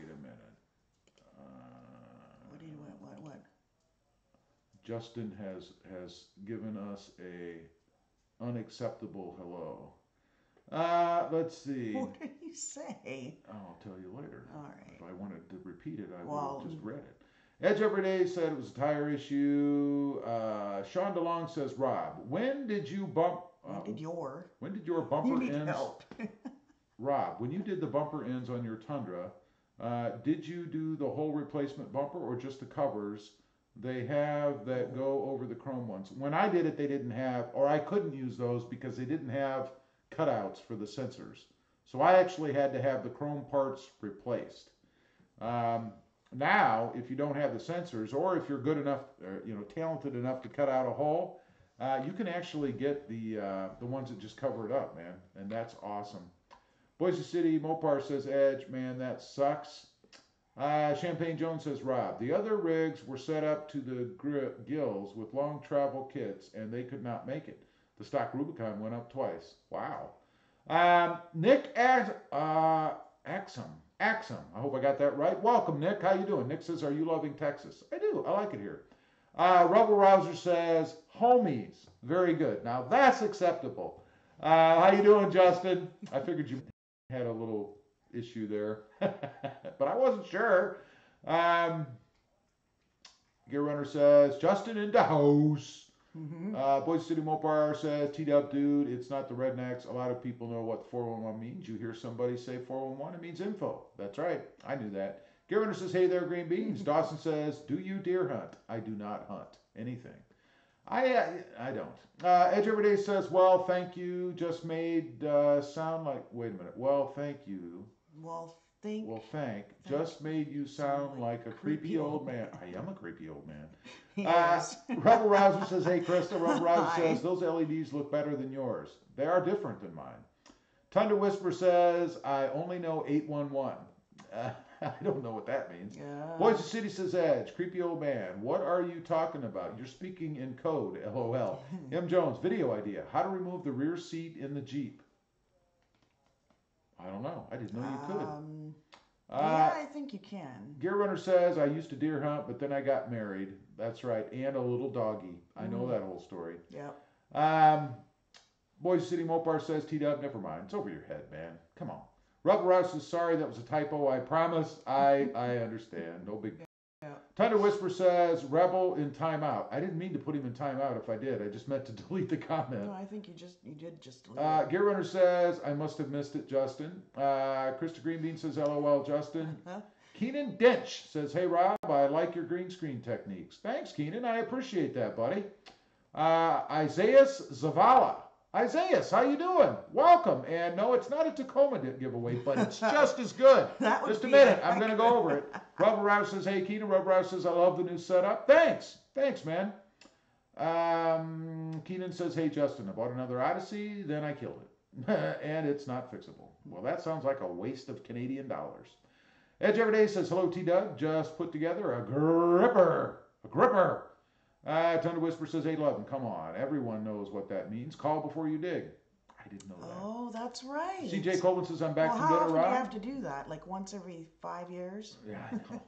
A: a minute.
B: What?
A: Justin has given us a unacceptable hello. Let's see.
B: What did you say?
A: I'll tell you later.
B: All right.
A: If I wanted to repeat it, I would have just read it. Edge Everyday said it was a tire issue. Sean DeLong says, Rob, when did you bump?
B: When did your
A: bumper
B: you need
A: ends?
B: help.
A: Rob, when you did the bumper ends on your Tundra, did you do the whole replacement bumper or just the covers? They have that go over the chrome ones. When I did it, they didn't have, or I couldn't use those because they didn't have cutouts for the sensors. So I actually had to have the chrome parts replaced. Now, if you don't have the sensors, or if you're good enough, talented enough to cut out a hole, you can actually get the ones that just cover it up, man, and that's awesome. Boise City Mopar says, Edge, man, that sucks. Champagne Jones says, Rob, the other rigs were set up to the gills with long travel kits, and they could not make it. The stock Rubicon went up twice. Wow. Nick Axum. I hope I got that right. Welcome, Nick. How you doing? Nick says, are you loving Texas? I do. I like it here. Rebel Rouser says, homies. Very good. Now, that's acceptable. How you doing, Justin? I figured you had a little issue there, but I wasn't sure. Gear Runner says, Justin in the house. Boise City Mopar says, T-Dub, dude, it's not the rednecks. A lot of people know what 411 means. You hear somebody say 411, it means info. That's right. I knew that. Gear Runner says, hey there, green beans. Dawson says, do you deer hunt? I do not hunt anything. I don't. Edge Everyday says, well, thank you. Just made sound like, wait a minute. Well, thank you. Thank. Just made you sound like a creepy old man. I am a creepy old man.
B: Yes.
A: Rebel Rouser says, hey, Krista. Rebel Rouser says, those LEDs look better than yours. They are different than mine. Thunder Whisper says, I only know 811. I don't know what that means.
B: Yeah.
A: Boise City says, Edge, creepy old man. What are you talking about? You're speaking in code, LOL. M. Jones, video idea. How to remove the rear seat in the Jeep. I don't know. I didn't know you could.
B: Yeah, I think you can.
A: Gear Runner says, I used to deer hunt, but then I got married. That's right. And a little doggy. I know that whole story.
B: Yep.
A: Boise City Mopar says, T-Dub, never mind. It's over your head, man. Come on. Rubber Rouse says, sorry, that was a typo. I promise. I understand. No big deal.
B: Yeah.
A: Thunder Whisper says, Rebel in timeout. I didn't mean to put him in timeout if I did. I just meant to delete the comment.
B: No, I think you did just delete it.
A: Gear Runner says, I must have missed it, Justin. Krista Greenbean says, LOL, Justin. Keenan Dench says, hey, Rob, I like your green screen techniques. Thanks, Keenan. I appreciate that, buddy. Isaiah Zavala. Isaiah, how you doing? Welcome. And no, it's not a Tacoma giveaway, but it's just as good. Just a minute. I'm going to go over it. Rubber Rouse says, hey, Keenan. Rubber Rouse says, I love the new setup. Thanks. Thanks, man. Keenan says, hey, Justin, I bought another Odyssey, then I killed it. And it's not fixable. Well, that sounds like a waste of Canadian dollars. Edge Everyday says, hello, T-Dub. Just put together a gripper. A gripper. Thunder Whisper says 811. Come on, everyone knows what that means. Call before you dig. I didn't know that.
B: Oh, that's right.
A: CJ Colvin says I'm back from dinner.
B: How often do you have to do that? Like once every 5 years?
A: Yeah, I know.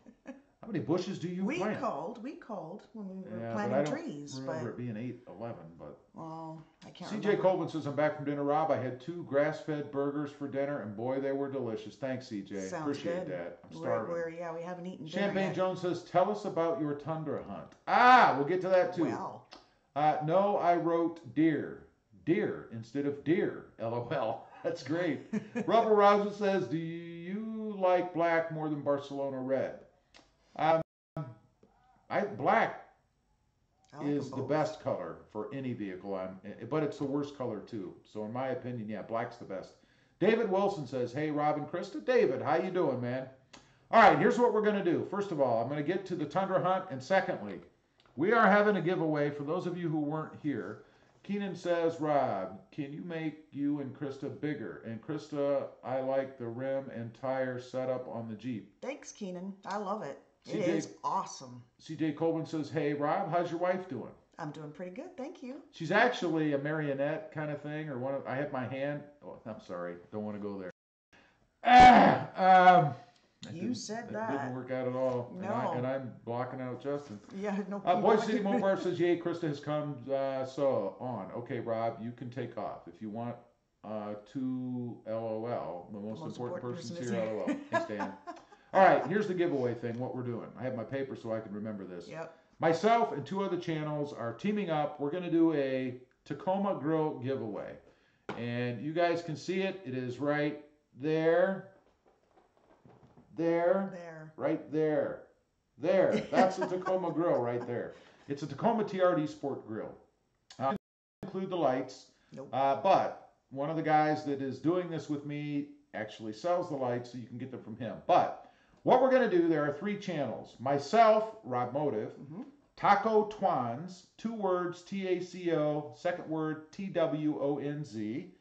A: How many bushes do you plant?
B: We called when we were
A: but
B: planting
A: I don't
B: trees.
A: remember it being 811, but.
B: Well, I can't
A: CJ
B: remember.
A: Colvin says I'm back from dinner, Rob. I had 2 grass-fed burgers for dinner, and boy, they were delicious. Thanks, CJ.
B: Sounds
A: Appreciate
B: good.
A: that. I'm starving.
B: We haven't eaten dinner
A: Champagne
B: yet.
A: Jones says, tell us about your Tundra hunt. We'll get to that too.
B: Wow.
A: No, I wrote deer. Deer instead of deer. LOL. That's great. Rubber Rouser says, do you like black more than Barcelona red? Black is the best color for any vehicle, but it's the worst color too. So in my opinion, yeah, black's the best. David Wilson says, hey, Rob and Krista. David, how you doing, man? All right, here's what we're going to do. First of all, I'm going to get to the Tundra hunt, and secondly, we are having a giveaway for those of you who weren't here. Keenan says, Rob, can you make you and Krista bigger? And Krista, I like the rim and tire setup on the Jeep.
B: Thanks, Keenan. I love it. It is awesome.
A: CJ Colvin says, hey, Rob, how's your wife doing?
B: I'm doing pretty good, thank you.
A: She's actually a marionette kind of thing, or I have my hand. Oh, I'm sorry, don't want to go there.
B: You said
A: It
B: that.
A: didn't work out at all.
B: No.
A: And I'm blocking out Justin.
B: Yeah, no.
A: Boise City Mopar says, yay, Krista has come so on. Okay, Rob, you can take off. If you want to LOL, the most important person's here, LOL. Thanks, Dan. All right, here's the giveaway thing, what we're doing. I have my paper so I can remember this.
B: Yep.
A: Myself and 2 other channels are teaming up. We're going to do a Tacoma Grill giveaway. And you guys can see it. It is right there. There. Right there. There. That's the Tacoma Grill right there. It's a Tacoma TRD Sport Grill. Include the lights.
B: Nope.
A: But one of the guys that is doing this with me actually sells the lights, so you can get them from him. But what we're going to do, there are 3 channels. Myself, RobMotive, Taco Twonz, 2 words, T-A-C-O, second word, T-W-O-N-Z,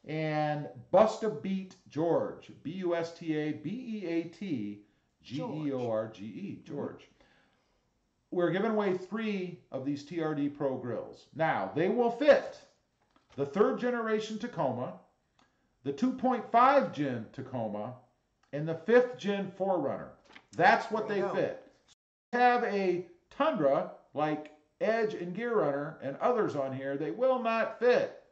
A: and Bustabeat George, B-U-S-T-A-B-E-A-T-G-E-O-R-G-E, George. We're giving away 3 of these TRD Pro grills. Now, they will fit the 3rd generation Tacoma, the 2.5 gen Tacoma, and the 5th gen 4Runner. That's what they fit. So if you have a Tundra, like Edge and Gear Runner and others on here, they will not fit.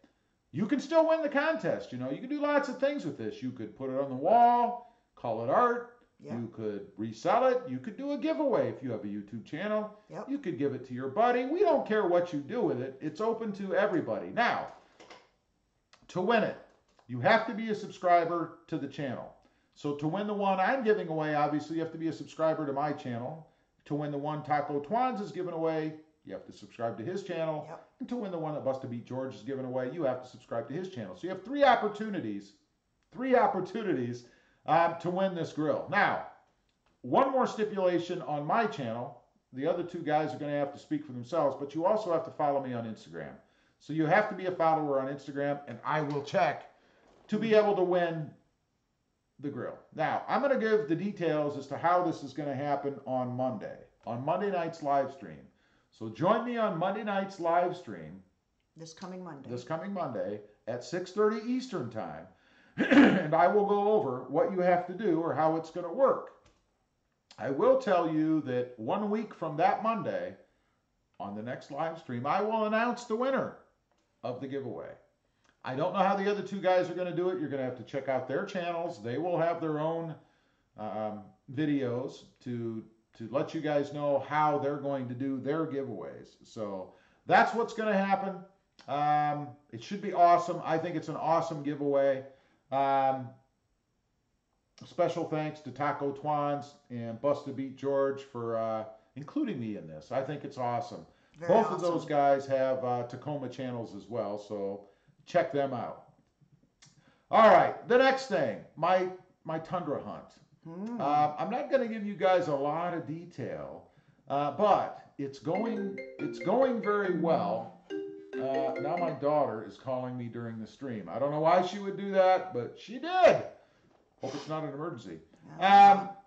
A: You can still win the contest. You know, you can do lots of things with this. You could put it on the wall, call it art. Yep. You could resell it. You could do a giveaway if you have a YouTube channel. Yep. You could give it to your buddy. We don't care what you do with it. It's open to everybody. Now, to win it, you have to be a subscriber to the channel. So to win the one I'm giving away, obviously you have to be a subscriber to my channel. To win the one Taco Twonz is giving away, you have to subscribe to his channel. Yep. And to win the one that Bustabeat George is giving away, you have to subscribe to his channel. So you have 3 opportunities to win this grill. Now, one more stipulation on my channel. The other 2 guys are going to have to speak for themselves, but you also have to follow me on Instagram. So you have to be a follower on Instagram, and I will check to be able to win the grill. Now, I'm going to give the details as to how this is going to happen on Monday night's live stream. So join me on Monday night's live stream.
B: This coming
A: Monday at 6:30 Eastern time. And I will go over what you have to do or how it's going to work. I will tell you that 1 week from that Monday, on the next live stream, I will announce the winner of the giveaway. I don't know how the other 2 guys are going to do it. You're going to have to check out their channels. They will have their own videos to let you guys know how they're going to do their giveaways. So that's what's going to happen. It should be awesome. I think it's an awesome giveaway. Special thanks to Taco Twonz and Bustabeat George for including me in this. I think it's awesome. Both of those guys have Tacoma channels as well, so check them out. All right, the next thing, my Tundra hunt. I'm not going to give you guys a lot of detail, but it's going very well. Now my daughter is calling me during the stream. I don't know why she would do that, but she did. Hope it's not an emergency.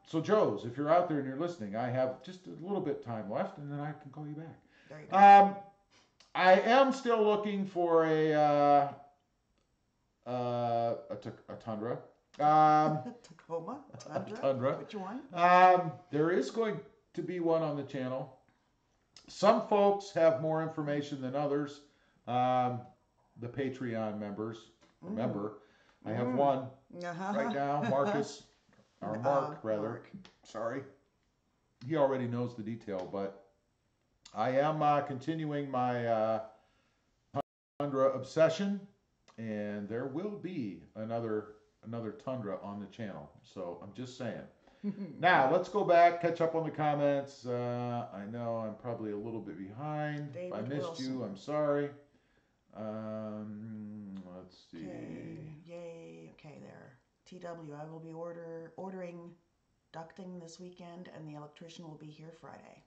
A: So Joe's, if you're out there and you're listening, I have just a little bit time left, and then I can call you back.
B: There you go.
A: I am still looking for a Tundra.
B: Tacoma?
A: Tundra.
B: Which one?
A: There is going to be one on the channel. Some folks have more information than others. The Patreon members. Remember, I have one right now, Marcus, or Mark rather.
B: Mark.
A: Sorry. He already knows the detail, but I am continuing my Tundra obsession, and there will be another Tundra on the channel. So I'm just saying. Now let's go back, catch up on the comments. I know I'm probably a little bit behind.
B: David
A: if I missed
B: Wilson.
A: you, I'm sorry. Let's see.
B: Okay. Yay. Okay, there. TW, I will be ordering ducting this weekend, and the electrician will be here Friday.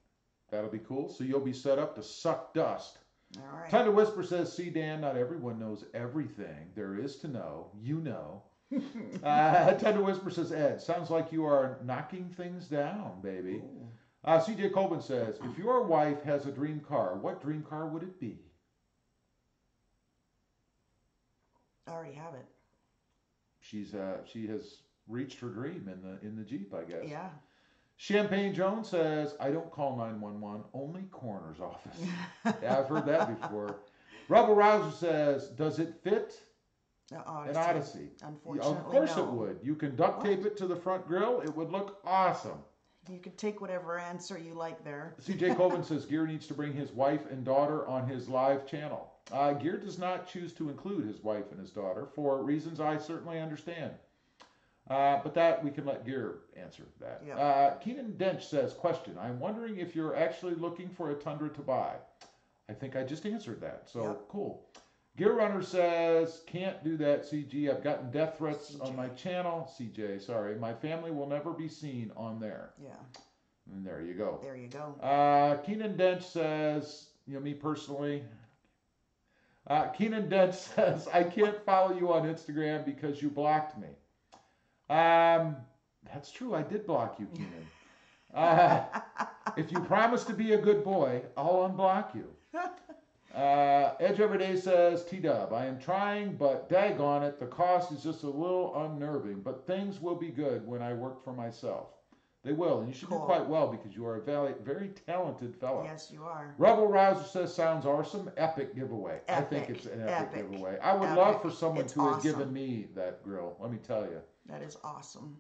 A: That'll be cool. So you'll be set up to suck dust.
B: All right.
A: Tender Whisper says, see, Dan, not everyone knows everything there is to know. You know. Tender Whisper says, Ed, sounds like you are knocking things down, baby. CJ Colvin says, if your wife has a dream car, what dream car would it be?
B: I already have it.
A: She has reached her dream in the Jeep, I guess.
B: Yeah.
A: Champagne Jones says, I don't call 911, only coroner's office. Yeah, I've heard that before. Rebel Rouser says, does it fit an Odyssey?
B: Unfortunately,
A: of course
B: no.
A: it would. You can duct tape it to the front grill. It would look awesome.
B: You could take whatever answer you like there.
A: CJ Colvin says Gear needs to bring his wife and daughter on his live channel. Gear does not choose to include his wife and his daughter for reasons I certainly understand. But that we can let Gear answer that. Yep. Keenan Dench says, question, I'm wondering if you're actually looking for a Tundra to buy. I think I just answered that. So yep. Cool. Gear Runner says, can't do that, CG. I've gotten death threats on my channel. CJ, sorry. My family will never be seen on there.
B: Yeah.
A: And there you go.
B: There you go.
A: Keenan Dench says, me personally. Keenan Dench says, I can't follow you on Instagram because you blocked me. That's true. I did block you, Keenan. If you promise to be a good boy, I'll unblock you. Edge Everyday says, T-Dub, I am trying, but daggone it, the cost is just a little unnerving, but things will be good when I work for myself. They will, and you should do quite well because you are a very talented fellow.
B: Yes, you are.
A: Rebel Rouser says, sounds awesome. Epic giveaway. I think it's an epic giveaway. I would love for someone to have given me that grill, let me tell you.
B: That is awesome.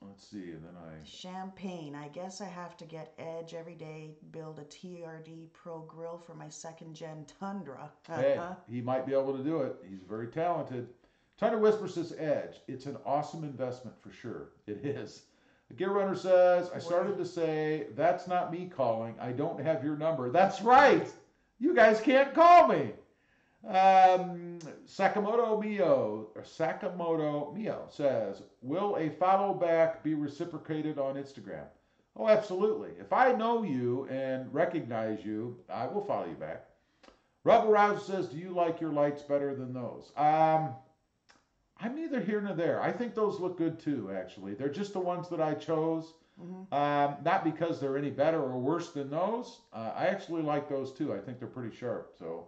A: Let's see, and then
B: Champagne. I guess I have to get Edge every day, build a TRD Pro grill for my second-gen Tundra.
A: Hey, he might be able to do it. He's very talented. Tundra Whisper says, Edge. It's an awesome investment for sure. It is. The Gear Runner says, I started to say, that's not me calling. I don't have your number. That's right. You guys can't call me. Sakamoto Mio says, will a follow back be reciprocated on Instagram? Oh, absolutely. If I know you and recognize you, I will follow you back. Rebel Rouse says, do you like your lights better than those? I'm neither here nor there. I think those look good too, actually. They're just the ones that I chose. Mm-hmm. Not because they're any better or worse than those. I actually like those too. I think they're pretty sharp. So,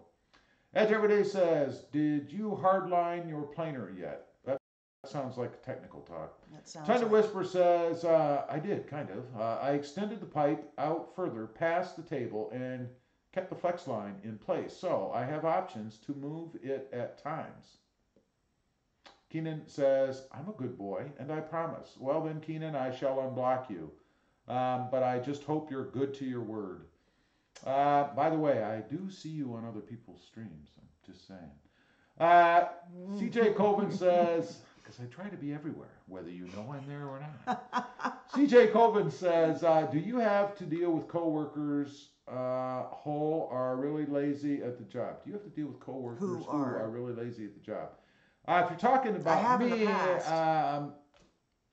A: Edge Everyday says, did you hardline your planer yet? That sounds like technical talk. Tundra Whisper says, I did, kind of. I extended the pipe out further past the table and kept the flex line in place. So I have options to move it at times. Keenan says, I'm a good boy, and I promise. Well then, Keenan, I shall unblock you. But I just hope you're good to your word. By the way, I do see you on other people's streams. I'm just saying. CJ Colvin says, because I try to be everywhere, whether you know I'm there or not. CJ Colvin says, do you have to deal with coworkers who are really lazy at the job? Do you have to deal with coworkers who are really lazy at the job? If you're talking about me, I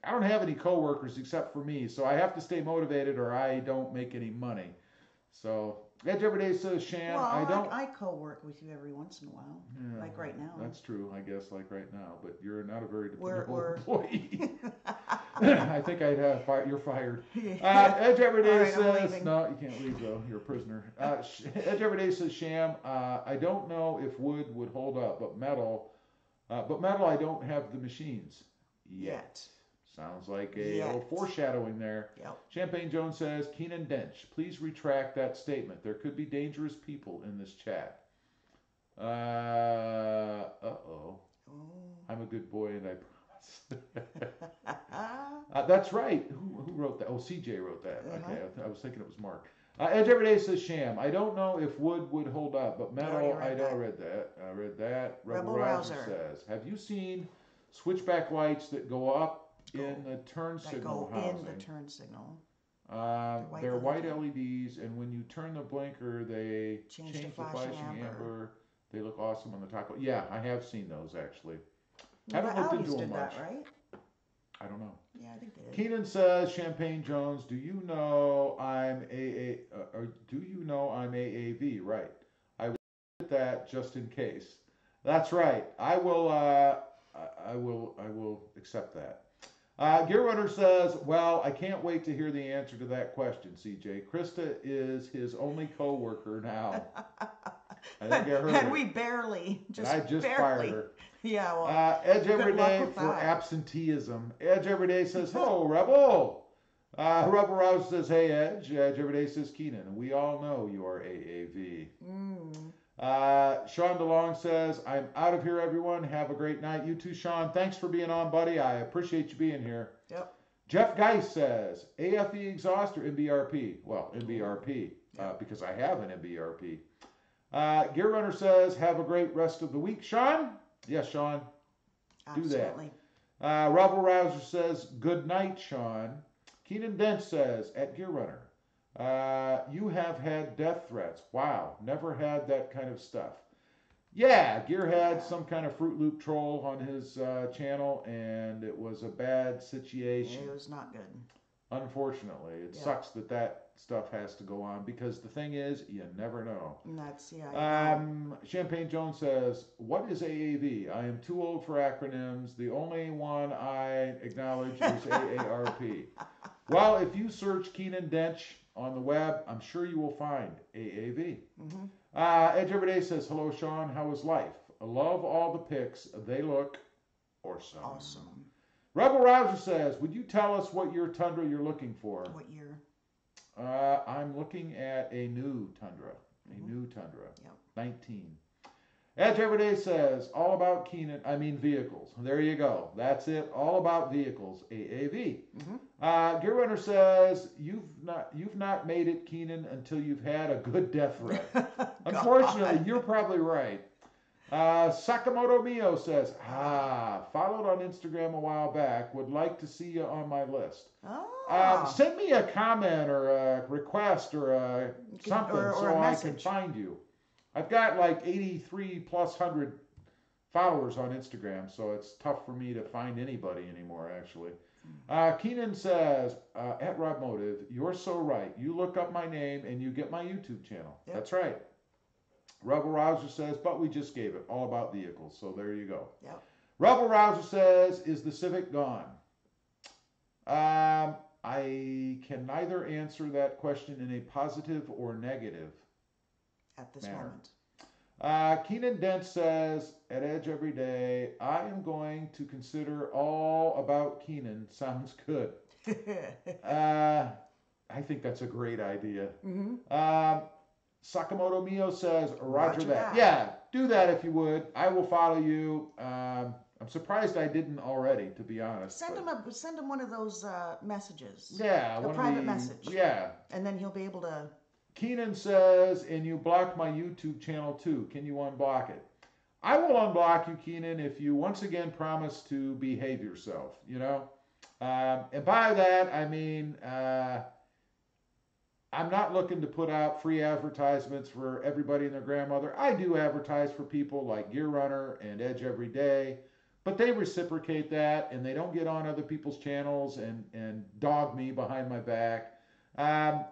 A: don't have any coworkers except for me, so I have to stay motivated or I don't make any money. So, Edge Everyday says, Sham,
B: I co-work with you every once in a while, like right now.
A: That's true, I guess, like right now, but you're not a very dependable employee. I think you're fired. Edge Everyday says, no, you can't leave though, you're a prisoner. Edge Everyday says, Sham, I don't know if wood would hold up, but metal, I don't have the machines yet. Sounds like a little foreshadowing there. Yep. Champagne Jones says, Keenan Dench, please retract that statement. There could be dangerous people in this chat. Uh-oh. I'm a good boy and I promise. That's right. Who wrote that? Oh, CJ wrote that. Okay, I was thinking it was Mark. Edge Everyday says, Sham, I don't know if wood would hold up, but metal, I read that. I read that. Rebel Rouser says, have you seen switchback lights that go up in the turn signal housing?
B: In the turn signal.
A: They're white LEDs, and when you turn the blinker, they change the flashing amber. They look awesome on the Taco. Yeah, I have seen those actually. Haven't looked into them much.
B: That, right?
A: I don't know.
B: Yeah, I think they did.
A: Keenan says, Champagne Jones, do you know I'm AAV? Right. I will put that just in case. That's right. I will accept that. Gear Runner says, well, I can't wait to hear the answer to that question, CJ. Krista is his only co-worker now. I think I heard
B: and we barely,
A: I just fired her.
B: Yeah, well,
A: Edge Every
B: good luck
A: Day
B: with
A: for
B: that.
A: absenteeism. Edge Every Day says, hello, Rebel. Rebel Rouse says, hey, Edge. Edge Every Day says, Keenan. We all know you are AAV.
B: Mm.
A: Sean DeLong says, I'm out of here, everyone. Have a great night. You too, Sean. Thanks for being on, buddy. I appreciate you being here.
B: Yep.
A: Jeff Geis says, AFE exhaust or MBRP? Well, MBRP, because I have an MBRP. Gear Runner says, have a great rest of the week. Sean? Yes, Sean.
B: Absolutely.
A: Do that. Rebel Rouser says, good night, Sean. Keenan Dent says, at Gear Runner, you have had death threats. Wow, never had that kind of stuff. Yeah, Gear had some kind of Fruit Loop troll on his channel, and it was a bad situation.
B: It was not good.
A: Unfortunately, it sucks that stuff has to go on, because the thing is, you never know.
B: And that's,
A: Champagne Jones says, what is AAV? I am too old for acronyms. The only one I acknowledge is AARP. Well, if you search Keenan Dench on the web, I'm sure you will find AAV.
B: Mm-hmm.
A: Edge Everyday says, hello, Sean. How is life? I love all the pics. They look awesome. Rebel Rouser says, would you tell us what year Tundra you're looking for?
B: What year?
A: I'm looking at a new Tundra.
B: Mm-hmm.
A: A new Tundra.
B: Yep.
A: 19. Edge Everyday says, all about vehicles. There you go. That's it. All about vehicles. AAV.
B: Mm-hmm.
A: Gear Runner says, you've not made it, Keenan, until you've had a good death threat. Unfortunately, you're probably right. Sakamoto Mio says, followed on Instagram a while back, would like to see you on my list. Send me a comment or a request or something so I can find you. I've got like 83 plus 100 followers on Instagram, so it's tough for me to find anybody anymore, actually. Keenan says, at RobMotive, you're so right. You look up my name and you get my YouTube channel. Yep. That's right. Rebel Rouser says, but we just gave it. All about vehicles. So there you go.
B: Yep.
A: Rebel Rouser says, is the Civic gone? I can neither answer that question in a positive or negative
B: at this
A: manner.
B: Moment.
A: Keenan Dent says, at Edge Every Day, I am going to consider all about Keenan. Sounds good. I think that's a great idea.
B: Mm-hmm.
A: Sakamoto Mio says, Roger that. Yeah, do that if you would. I will follow you. I'm surprised I didn't already, to be honest.
B: Send him one of those messages.
A: Yeah.
B: A private message.
A: Yeah.
B: And then he'll be able to...
A: Keenan says, and you blocked my YouTube channel too. Can you unblock it? I will unblock you, Keenan, if you once again promise to behave yourself, you know? And by that, I mean... I'm not looking to put out free advertisements for everybody and their grandmother. I do advertise for people like Gear Runner and Edge Every Day, but they reciprocate that and they don't get on other people's channels and dog me behind my back.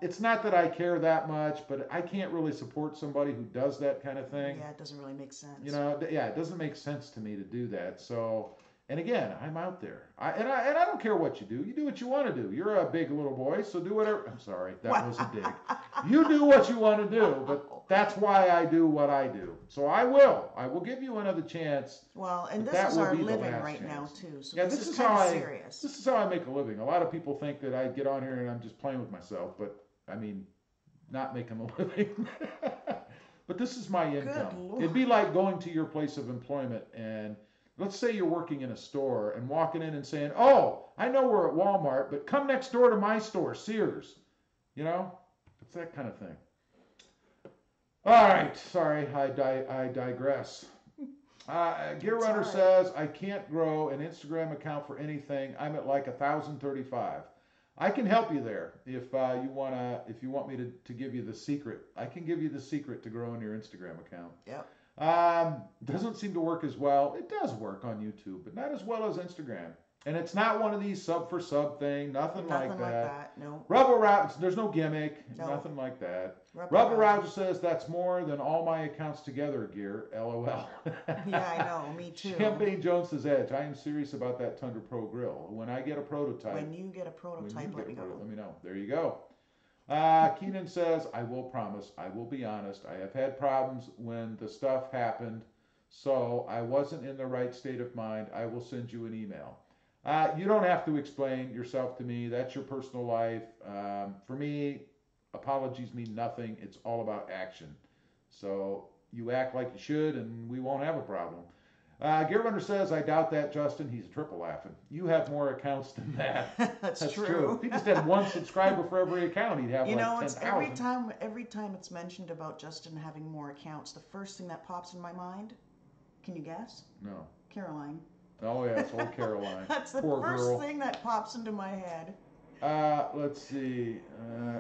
A: It's not that I care that much, but I can't really support somebody who does that kind of thing.
B: Yeah, it doesn't really make sense.
A: You know, yeah, it doesn't make sense to me to do that. So, and again, I'm out there. And I don't care what you do. You do what you want to do. You're a big little boy, so do whatever. I'm sorry, that was a dig. You do what you want to do, but that's why I do what I do. So I will give you another chance.
B: Well, and this is our living right now too. So
A: yeah,
B: this is kind of serious.
A: This is how I make a living. A lot of people think that I get on here and I'm just playing with myself, but I mean, not making a living. But this is my income. It'd be like going to your place of employment and let's say you're working in a store and walking in and saying, oh, I know we're at Walmart, but come next door to my store, Sears. You know, it's that kind of thing. All right, sorry, I digress. Gear Runner says, I can't grow an Instagram account for anything. I'm at like 1,035. I can help you there if you want me to give you the secret. I can give you the secret to growing your Instagram account.
B: Yep.
A: Doesn't seem to work as well. It does work on YouTube, but not as well as Instagram. And it's not one of these sub for sub thing. Nothing like that.
B: No.
A: Rebel Rouser, there's no gimmick.
B: No.
A: Nothing like that. Rebel Rouser says that's more than all my accounts together. Gear. LOL.
B: Yeah, I know. Me too.
A: Champagne Jones says, Edge, I am serious about that Tundra Pro grill. When I get a prototype.
B: When you get a prototype, let me know.
A: Let me know. There you go. Keenan says, I will promise, I will be honest. I have had problems when the stuff happened, so I wasn't in the right state of mind. I will send you an email. You don't have to explain yourself to me. That's your personal life. For me, apologies mean nothing. It's all about action. So you act like you should, and we won't have a problem. Gear Runner says, I doubt that, Justin. He's triple laughing. You have more accounts than that.
B: That's true.
A: If he just had one subscriber for every account, he'd have
B: You
A: like
B: know, it's
A: 10,000.
B: every time it's mentioned about Justin having more accounts, the first thing that pops in my mind, can you guess?
A: No.
B: Caroline.
A: Oh, yeah, it's old Caroline.
B: That's the
A: Poor
B: first
A: girl.
B: thing that pops into my head.
A: Let's see.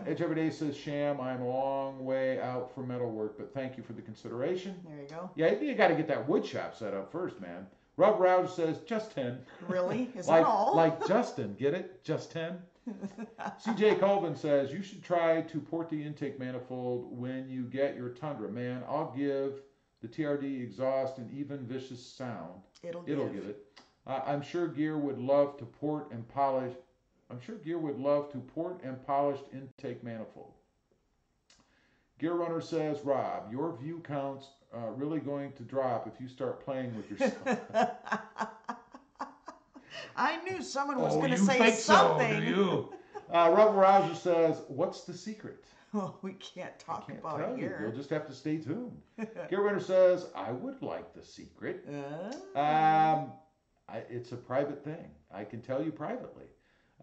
A: Edge Everyday says, Sham, I'm a long way out for metal work, but thank you for the consideration.
B: There you go.
A: Yeah, you got to get that wood shop set up first, man. Rob Rouse says, just 10.
B: Really? Is
A: like,
B: that all?
A: Like Justin, get it? Just 10? CJ Colvin says, you should try to port the intake manifold when you get your Tundra. Man, I'll give the TRD exhaust an even vicious sound.
B: It'll
A: give it. I'm sure Gear would love to port and polish. I'm sure Gear would love to port and polished intake manifold. Gear Runner says, Rob, your view counts really going to drop if you start playing with yourself.
B: I knew someone was going to
A: you
B: say
A: think
B: something.
A: So, do you? Robert Rouser says, what's the secret?
B: Oh, we can't talk about it here.
A: You'll just have to stay tuned. Gear Runner says, I would like the secret. It's a private thing. I can tell you privately.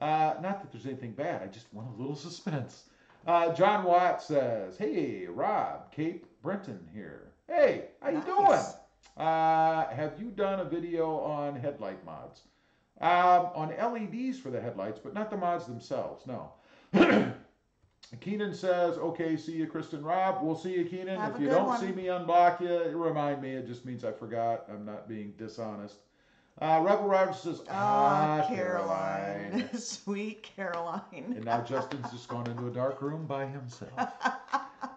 A: Not that there's anything bad. I just want a little suspense. John Watt says, hey, Rob, Cape Brenton here. Hey, how you doing? Have you done a video on headlight mods? On LEDs for the headlights, but not the mods themselves, no. Keenan says, okay, see you, Kristen Rob. We'll see you, Keenan. If you don't see me unblock you, remind me. It just means I forgot. I'm not being dishonest. Rebel Rogers says, Caroline.
B: Sweet Caroline.
A: And now Justin's just gone into a dark room by himself.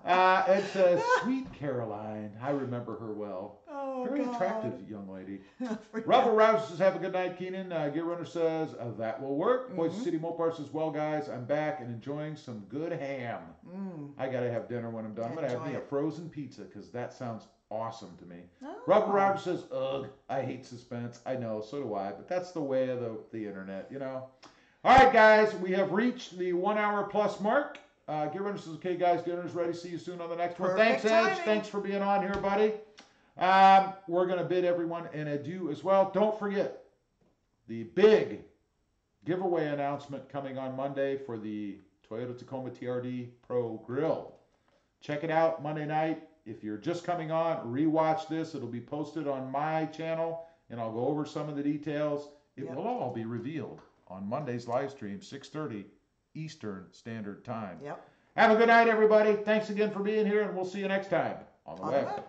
A: Ed says, sweet Caroline. I remember her well.
B: Oh,
A: very
B: God.
A: attractive young lady. Rebel Rogers says, have a good night, Keenan. Gear Runner says, that will work. Boise City Mopar says, well, guys, I'm back and enjoying some good ham. I got to have dinner when I'm done. I'm going to have me a frozen pizza because that sounds awesome to me. Robert Rogers says, ugh, I hate suspense. I know, so do I, but that's the way of the internet, you know. All right, guys, we have reached the 1 hour plus mark. Gear Runner says, okay, guys, dinner's ready. See you soon on the next one. Thanks, Edge. Thanks for being on here, buddy. We're going to bid everyone an adieu as well. Don't forget the big giveaway announcement coming on Monday for the Toyota Tacoma TRD Pro Grill. Check it out Monday night. If you're just coming on, rewatch this. It'll be posted on my channel, and I'll go over some of the details. It will all be revealed on Monday's live stream, 6:30 Eastern Standard Time. Have a good night, everybody. Thanks again for being here, and we'll see you next time on the web.